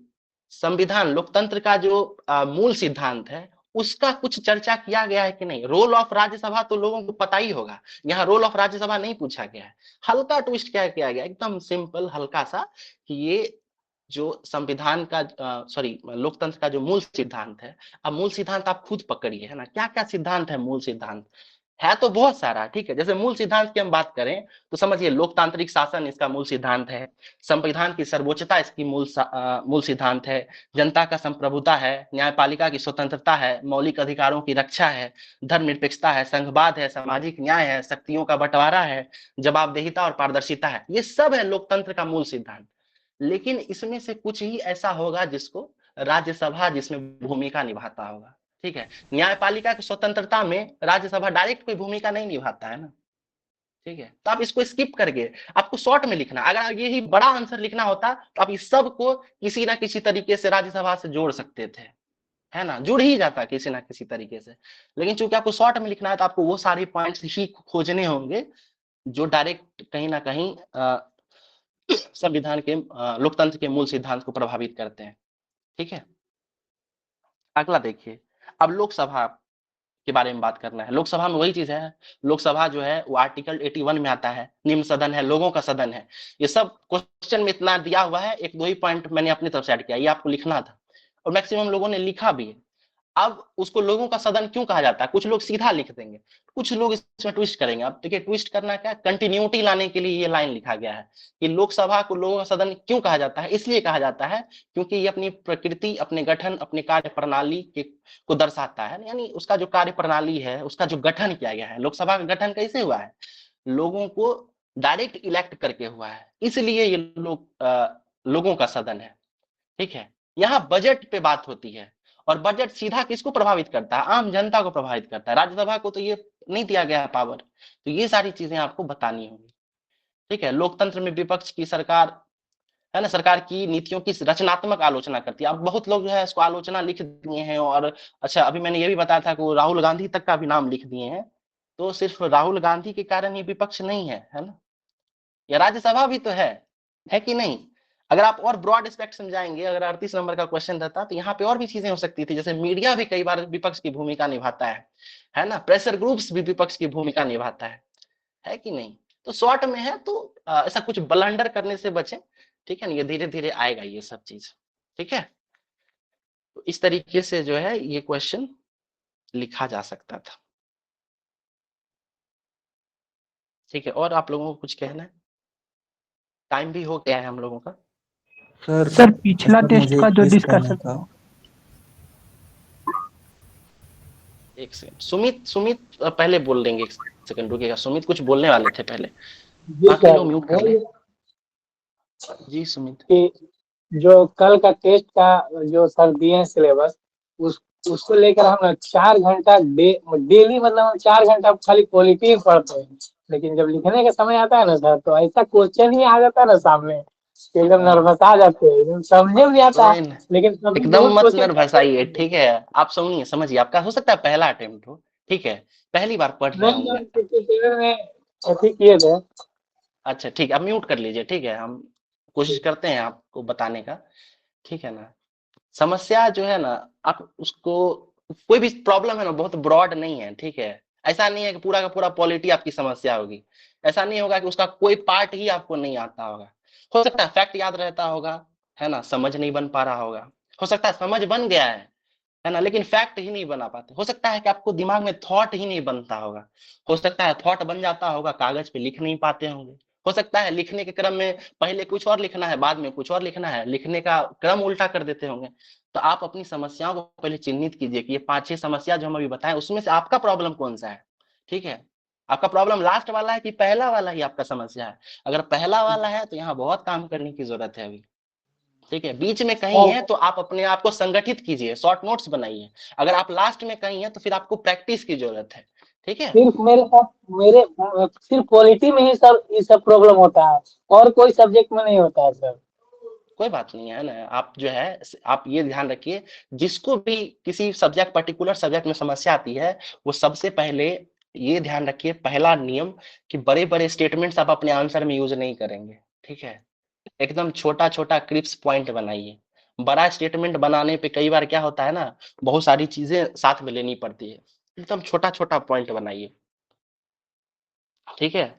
संविधान लोकतंत्र का जो मूल सिद्धांत है उसका कुछ चर्चा किया गया है कि नहीं। रोल ऑफ राज्यसभा तो लोगों को पता ही होगा, यहाँ रोल ऑफ राज्यसभा नहीं पूछा गया है। हल्का ट्विस्ट क्या किया गया, एकदम सिंपल हल्का सा, कि ये जो संविधान का सॉरी लोकतंत्र का जो मूल सिद्धांत है, अब मूल सिद्धांत आप खुद पकड़िए, है ना, क्या क्या सिद्धांत है मूल सिद्धांत, है तो बहुत सारा, ठीक है। जैसे मूल सिद्धांत की हम बात करें तो समझिए लोकतांत्रिक शासन इसका मूल सिद्धांत है, संविधान की सर्वोच्चता इसकी मूल सिद्धांत है, जनता का संप्रभुता है, न्यायपालिका की स्वतंत्रता है, मौलिक अधिकारों की रक्षा है, धर्मनिरपेक्षता है, संघवाद है, सामाजिक न्याय है, शक्तियों का बंटवारा है, जवाबदेहिता और पारदर्शिता है, ये सब है लोकतंत्र का मूल सिद्धांत। लेकिन इसमें से कुछ ही ऐसा होगा जिसको राज्यसभा जिसमें भूमिका निभाता होगा, ठीक है। न्यायपालिका की स्वतंत्रता में राज्यसभा डायरेक्ट कोई भूमिका नहीं निभाता है ना, ठीक है। तो आप इसको स्किप करके आपको शॉर्ट में लिखना, अगर यही बड़ा आंसर लिखना होता तो आप इस सब को किसी ना किसी तरीके से राज्यसभा से जोड़ सकते थे, है ना, जुड़ ही जाता किसी ना किसी तरीके से। लेकिन चूंकि आपको शॉर्ट में लिखना है तो आपको वो सारे पॉइंट्स ही खोजने होंगे जो डायरेक्ट कहीं ना कहीं संविधान के लोकतंत्र के मूल सिद्धांत को प्रभावित करते हैं, ठीक है। अगला देखिए, अब लोकसभा के बारे में बात करना है। लोकसभा में वही चीज है, लोकसभा जो है वो आर्टिकल 81 में आता है, निम्न सदन है, लोगों का सदन है। ये सब क्वेश्चन में इतना दिया हुआ है, एक दो ही पॉइंट मैंने अपनी तरफ से ऐड किया, ये आपको लिखना था और मैक्सिमम लोगों ने लिखा भी है। अब उसको लोगों का सदन क्यों कहा जाता है, कुछ लोग सीधा लिख देंगे, कुछ लोग इसमें ट्विस्ट करेंगे। अब देखिए ट्विस्ट करना क्या, कंटिन्यूटी लाने के लिए ये लाइन लिखा गया है कि लोकसभा को लोगों का सदन क्यों कहा जाता है। इसलिए कहा जाता है क्योंकि ये अपनी प्रकृति, अपने गठन, अपने कार्य प्रणाली के को दर्शाता है, यानी उसका जो कार्य प्रणाली है, उसका जो गठन किया गया है। लोकसभा का गठन कैसे हुआ है, लोगों को डायरेक्ट इलेक्ट करके हुआ है, इसलिए ये लोगों का सदन है, ठीक है। यहाँ बजट पे बात होती है और बजट सीधा किसको प्रभावित करता है, आम जनता को प्रभावित करता है। राज्यसभा को तो ये नहीं दिया गया है पावर, तो ये सारी चीजें आपको बतानी होंगी, ठीक है। लोकतंत्र में विपक्ष की सरकार, है ना, सरकार की नीतियों की रचनात्मक आलोचना करती है। अब बहुत लोग जो है इसको आलोचना लिख दिए हैं, और अच्छा अभी मैंने ये भी बताया था कि वो राहुल गांधी तक का भी नाम लिख दिए हैं, तो सिर्फ राहुल गांधी के कारण ये विपक्ष नहीं है ना, या राज्यसभा भी तो है कि नहीं। अगर आप और ब्रॉड स्पेक्ट्रम जाएंगे, अगर 38 नंबर का क्वेश्चन रहता तो यहाँ पे और भी चीजें हो सकती थी, जैसे मीडिया भी कई बार विपक्ष की भूमिका निभाता है ना, प्रेशर ग्रुप्स भी विपक्ष की भूमिका निभाता है कि नहीं। तो शॉर्ट में है तो ऐसा कुछ ब्लंडर करने से बचें, ठीक है ना, ये धीरे धीरे आएगा ये सब चीज, ठीक है। तो इस तरीके से जो है ये क्वेश्चन लिखा जा सकता था, ठीक है। और आप लोगों को कुछ कहना है, टाइम भी हो गया है हम लोगों का। सर पिछला टेस्ट का जो डिस्कशन था, एक सेकंड, सुमित पहले बोल देंगे, एक सेकंड रुकिएगा, सुमित कुछ बोलने वाले थे पहले, बाकी लोग म्यूट कर लें। जी सुमित, जो कल का टेस्ट का जो सर दिए सिलेबस, उसको लेकर हम 4 घंटा डेली, मतलब 4 घंटा खाली पॉलिटी पढ़ते हैं। लेकिन जब लिखने का समय आता है ना सर, तो ऐसा क्वेश्चन ही आ जाता है ना सामने, कि एकदम हाँ, नर्वस आ जाते हैं, एकदम समझने में नहीं आता। कोई न लेकिन कभी एकदम बहुत मत क्वेश्चन नर्वस आइए, ठीक है? आप सुनिए, समझिए, आपका हो सकता है पहला अटेम्प्ट हो, ठीक है? पहली बार पढ़ रहे नहीं होंगे सर, आप। किसी में ऐसे किए थे। अच्छा ठीक है, आप म्यूट कर लीजिए, ठीक है? हम कोशिश करते हैं आपको बताने का, ठीक है ना? समस्या जो है ना, आप उसको, कोई भी प्रॉब्लम है ना, बहुत ब्रॉड नहीं है, ठीक है? ऐसा नहीं है कि पूरा का पूरा पॉलिटी आपकी समस्या होगी। ऐसा नहीं होगा कि उसका कोई पार्ट ही आपको नहीं आता होगा। हो सकता है फैक्ट याद रहता होगा, है ना? समझ नहीं बन पा रहा होगा। हो सकता है समझ बन गया है ना? लेकिन फैक्ट ही नहीं बना पाते। हो सकता है कि आपको दिमाग में थॉट ही नहीं बनता होगा। हो सकता है थॉट बन जाता होगा, कागज पे लिख नहीं पाते होंगे। हो सकता है लिखने के क्रम में पहले कुछ और लिखना है, बाद में कुछ और लिखना है, लिखने का क्रम उल्टा कर देते होंगे। तो आप अपनी समस्याओं को पहले चिन्हित कीजिए कि ये 5-6 समस्या जो हम अभी बताएं, उसमें से आपका प्रॉब्लम कौन-सा है, ठीक है? आपका प्रॉब्लम लास्ट वाला है कि पहला वाला ही आपका समस्या है? अगर पहला वाला है, तो यहाँ बहुत काम करने की ज़रूरत है अभी, ठीक है? बीच में कहीं है, तो आप अपने आप को संगठित कीजिए, शॉर्ट नोट्स बनाइए। अगर आप लास्ट में कहीं हैं, तो फिर आपको प्रैक्टिस की ज़रूरत है, ठीक है? सिर्फ मेरे साथ मेरे सिर्फ पॉलिटी में ही सर ये सब प्रॉब्लम होता है, और कोई सब्जेक्ट में नहीं होता है सर। कोई बात नहीं है ना, आप जो है आप ये ध्यान रखिए, जिसको भी किसी सब्जेक्ट पर्टिकुलर सब्जेक्ट में समस्या आती है, वो सबसे पहले ये ध्यान रखिए, पहला नियम, कि बड़े-बड़े स्टेटमेंट्स आप अपने आंसर में यूज़ नहीं करेंगे, ठीक है? एकदम छोटा-छोटा क्रिप्स पॉइंट बनाइए। बड़ा स्टेटमेंट बनाने पे कई बार क्या होता है ना, बहुत सारी चीज़ें साथ में लेनी पड़ती है। एकदम छोटा-छोटा पॉइंट बनाइए, ठीक है?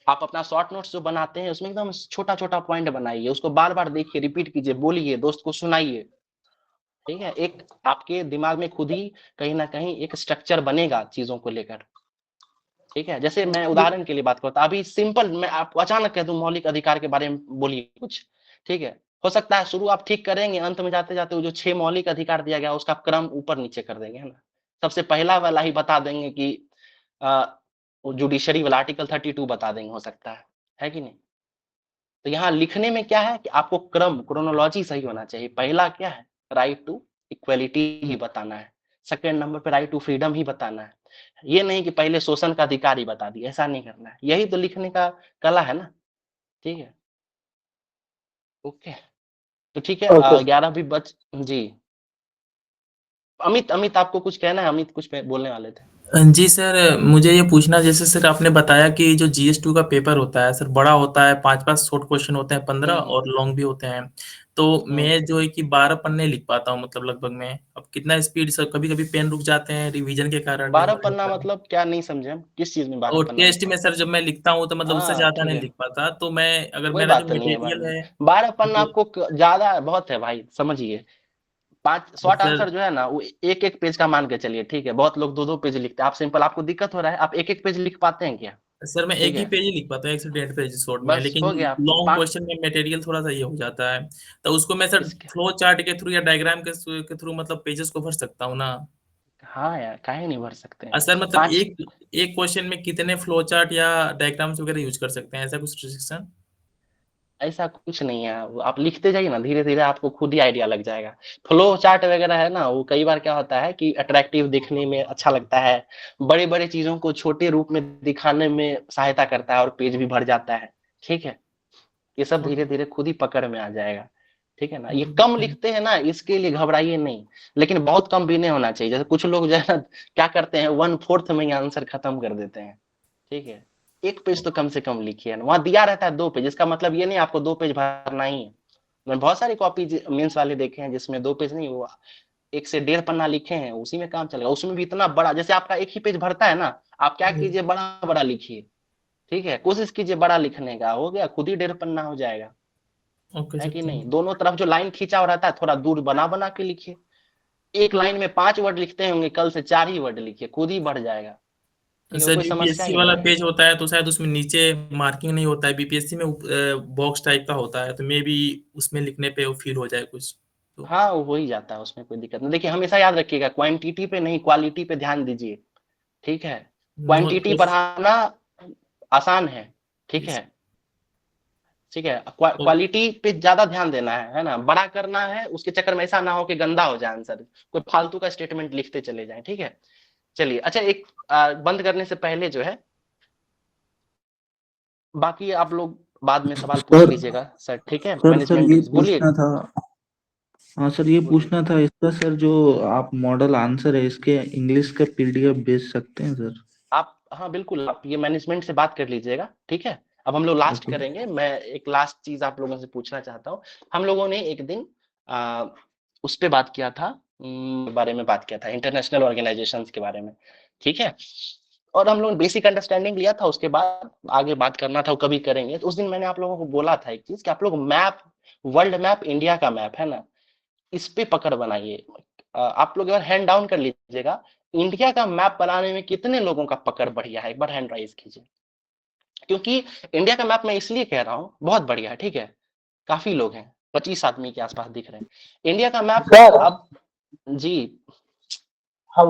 आप अपना शॉर्ट नोट्स जो बनाते हैं, उसमें एकदम छोटा-छोटा पॉइंट बनाइए, उसको बार-बार देखिए, रिपीट कीजिए, बोलिए, दोस्त को सुनाइए, ठीक है? एक आपके दिमाग में खुद ही कहीं न कहीं एक स्ट्रक्चर बनेगा चीज़ों को लेकर, ठीक है? जैसे मैं उदाहरण के लिए बात करता हूँ, अभी सिंपल मैं आपको अचानक कह दूँ मौलिक अधिकार के बारे में बोलिए कुछ, ठीक है? हो सकता है शुरू आप ठीक करेंगे, अंत में जाते-जाते वो जो 6 मौलिक अधिकार दिया गया, उसका क्रम ऊपर-नीचे कर देंगे, है ना? सबसे पहला वाला ही बता देंगे कि वो जुडिशरी वाला आर्टिकल 32 बता देंगे, हो सकता है कि नहीं? तो यहाँ लिखने में क्या है कि आपको क्रम क्रोनोलॉजी सही होना चाहिए। पहला क्या है? राइट टू इक्वालिटी ही बताना है। सेकंड नंबर पे राइट टू फ्रीडम ही बताना है। ये नहीं कि पहले शोषण का अधिकार ही बता दिया, ऐसा नहीं करना है। यही तो लिखने का कला है ना, ठीक है? ओके, तो ठीक है, ओके। 11 भी बच जी। अमित अमित आपको कुछ कहना है? अमित कुछ बोलने वाले थे। जी सर, मुझे ये पूछना, जैसे सर आपने बताया कि जो जीएस2 का पेपर होता है सर, बड़ा होता है, 5-5 शॉर्ट क्वेश्चन होते हैं, 15 और लॉन्ग भी होते हैं। तो मैं जो है कि 12 पन्ने लिख पाता हूँ, मतलब लगभग में। अब कितना स्पीड सर, कभी-कभी पेन रुक जाते हैं रिवीजन के कारण, नहीं 12 हो पन्ना पाता है। मतलब क्या, नहीं समझे हम? किस चीज़ में 12 और पन्ना टेस्ट लिखते में हैं? सर जब मैं लिखता हूँ तो मतलब उससे हाँ, ज़्यादा ठीक नहीं है। लिख पाता। तो मैं, अगर कोई मेरा जो बात नहीं है 12 मटेरियल है 12 पन्ना जो आपको ज़्यादा बहुत है भाई, समझिए। 5 शॉर्ट सर आंसर जो है ना, वो 1-1 पेज का मान के चलिए, ठीक है? बहुत लोग 2-2 पेज लिखते हैं। आप सिंपल, आपको दिक्कत हो रहा है, आप 1-1 पेज लिख पाते हैं क्या? सर मैं ठीक एक ही है? पेज ही लिख पाता हूँ, 1 से 1.5 पेज शॉर्ट में, बस लेकिन हो गया। लॉन्ग 5 क्वेश्चन में मटेरियल थोड़ा-सा ये हो जाता है। तो उसको मैं सर इसके फ्लो चार्ट के थ्रू या डायग्राम के थ्रू मतलब पेजेस को भर सकता हूँ ना? हाँ यार, काहे नहीं भर सकते हैं? सर मतलब 5 एक एक क्वेश्चन में कितने फ्लो चार्ट या डायग्राम्स वगैरह यूज़ कर सकते हैं, ऐसा कुछ रिस्ट्रिक्शन? ऐसा कुछ नहीं है, वो आप लिखते जाइए ना, धीरे-धीरे आपको खुद ही आइडिया लग जाएगा। फ्लो चार्ट वगैरह है ना, वो कई बार क्या होता है कि अट्रैक्टिव दिखने में अच्छा लगता है, बड़े-बड़े चीज़ों को छोटे रूप में दिखाने में सहायता करता है और पेज भी भर जाता है, ठीक है? ये सब ओके, धीरे-धीरे खुद ही पकड़ में आ जाएगा, ठीक है ना? ये ओके, कम थैंक लिखते हैं ना, इसके लिए घबराइए नहीं, लेकिन बहुत कम भी नहीं होना चाहिए। जैसे कुछ लोग जो है ना, क्या करते हैं, 1/4 में ही आंसर खत्म कर देते हैं, ठीक है? 1 पेज तो कम से कम लिखिए ना, वहाँ दिया रहता है 2 पेज, इसका मतलब ये नहीं आपको 2 पेज भरना ही है। मैंने बहुत सारी कॉपी मेंस वाले देखे हैं जिसमें 2 पेज नहीं, वो 1 से डेढ़ पन्ना लिखे हैं, उसी में काम चलेगा। उसमें भी इतना बड़ा, जैसे आपका 1 ही पेज भरता है ना, आप क्या यू। कीजिए, बड़ा-बड़ा लिखिए, ठीक है? कोशिश कीजिए बड़ा लिखने का, हो गया, खुद ही डेढ़ पन्ना हो जाएगा, ओके है सर, कि थैंक नहीं? यू। दोनों तरफ जो लाइन खींचा हुआ रहता है, थोड़ा दूर बना-बना के लिखिए। एक लाइन में 5 वर्ड लिखते होंगे, कल से 4 ही वर्ड लिखिए, खुद ही बढ़ जाएगा, ठीक है? सर कोई समस्या यूपीएससी ही वाला नहीं है। पेज होता है तो शायद उसमें नीचे मार्किंग नहीं होता है, बीपीएससी में बॉक्स टाइप का होता है, तो मे बी उसमें लिखने पे वो फील हो जाए कुछ तो। हाँ, वो हो ही जाता है, उसमें कोई दिक्कत नहीं। देखिए, हमेशा याद रखिएगा, क्वांटिटी पे नहीं, क्वालिटी पे ध्यान दीजिए, ठीक है? नो क्वांटिटी यस, बढ़ाना आसान है, ठीक यस, है? ठीक है? क्वालिटी पे ज़्यादा ध्यान देना है ना? बड़ा करना है, उसके चक्कर में ऐसा ना हो कि गंदा हो जाए आंसर, कोई फालतू का स्टेटमेंट लिखते चले जाएँ, ठीक है? चलिए, अच्छा, एक बंद करने से पहले जो है, बाकी आप लोग बाद में सवाल पूछ लीजिएगा सर, ठीक है? सर मैनेजमेंट बोलिए। पूछना था। हाँ सर, ये पूछना था इसका सर, जो आप मॉडल आंसर है इसके इंग्लिश का पीडीएफ भेज सकते हैं सर? आप हाँ बिल्कुल, आप ये मैनेजमेंट से बात कर लीजिएगा, ठीक है? अब हम लोग लास्ट ओके। करेंगे। मैं एक लास्ट चीज आप लोगों से पूछना चाहता हूँ। हम लोगों ने एक दिन उस पे बात किया था, बारे में बात किया था, इंटरनेशनल ऑर्गेनाइजेशंस के बारे में, ठीक है? और हम लोग बेसिक अंडरस्टैंडिंग लिया था, उसके बाद आगे बात करना था, वो कभी करेंगे। तो उस दिन मैंने आप लोगों को बोला था एक चीज कि आप लोग मैप, वर्ल्ड मैप, इंडिया का मैप है ना, इस पे पकड़ बनाइए। आप लोग एक बार हैंड डाउन कर लीजिएगा, इंडिया का मैप बनाने में कितने लोगों का पकड़ बढ़िया है, एक बार हैंड राइज कीजिए। क्योंकि इंडिया का मैप मैं इसलिए कह रहा हूँ, बहुत बढ़िया है, ठीक है? काफी लोग हैं, 25 आदमी के आसपास दिख रहे हैं। इंडिया का मैप सर अब जी हाँ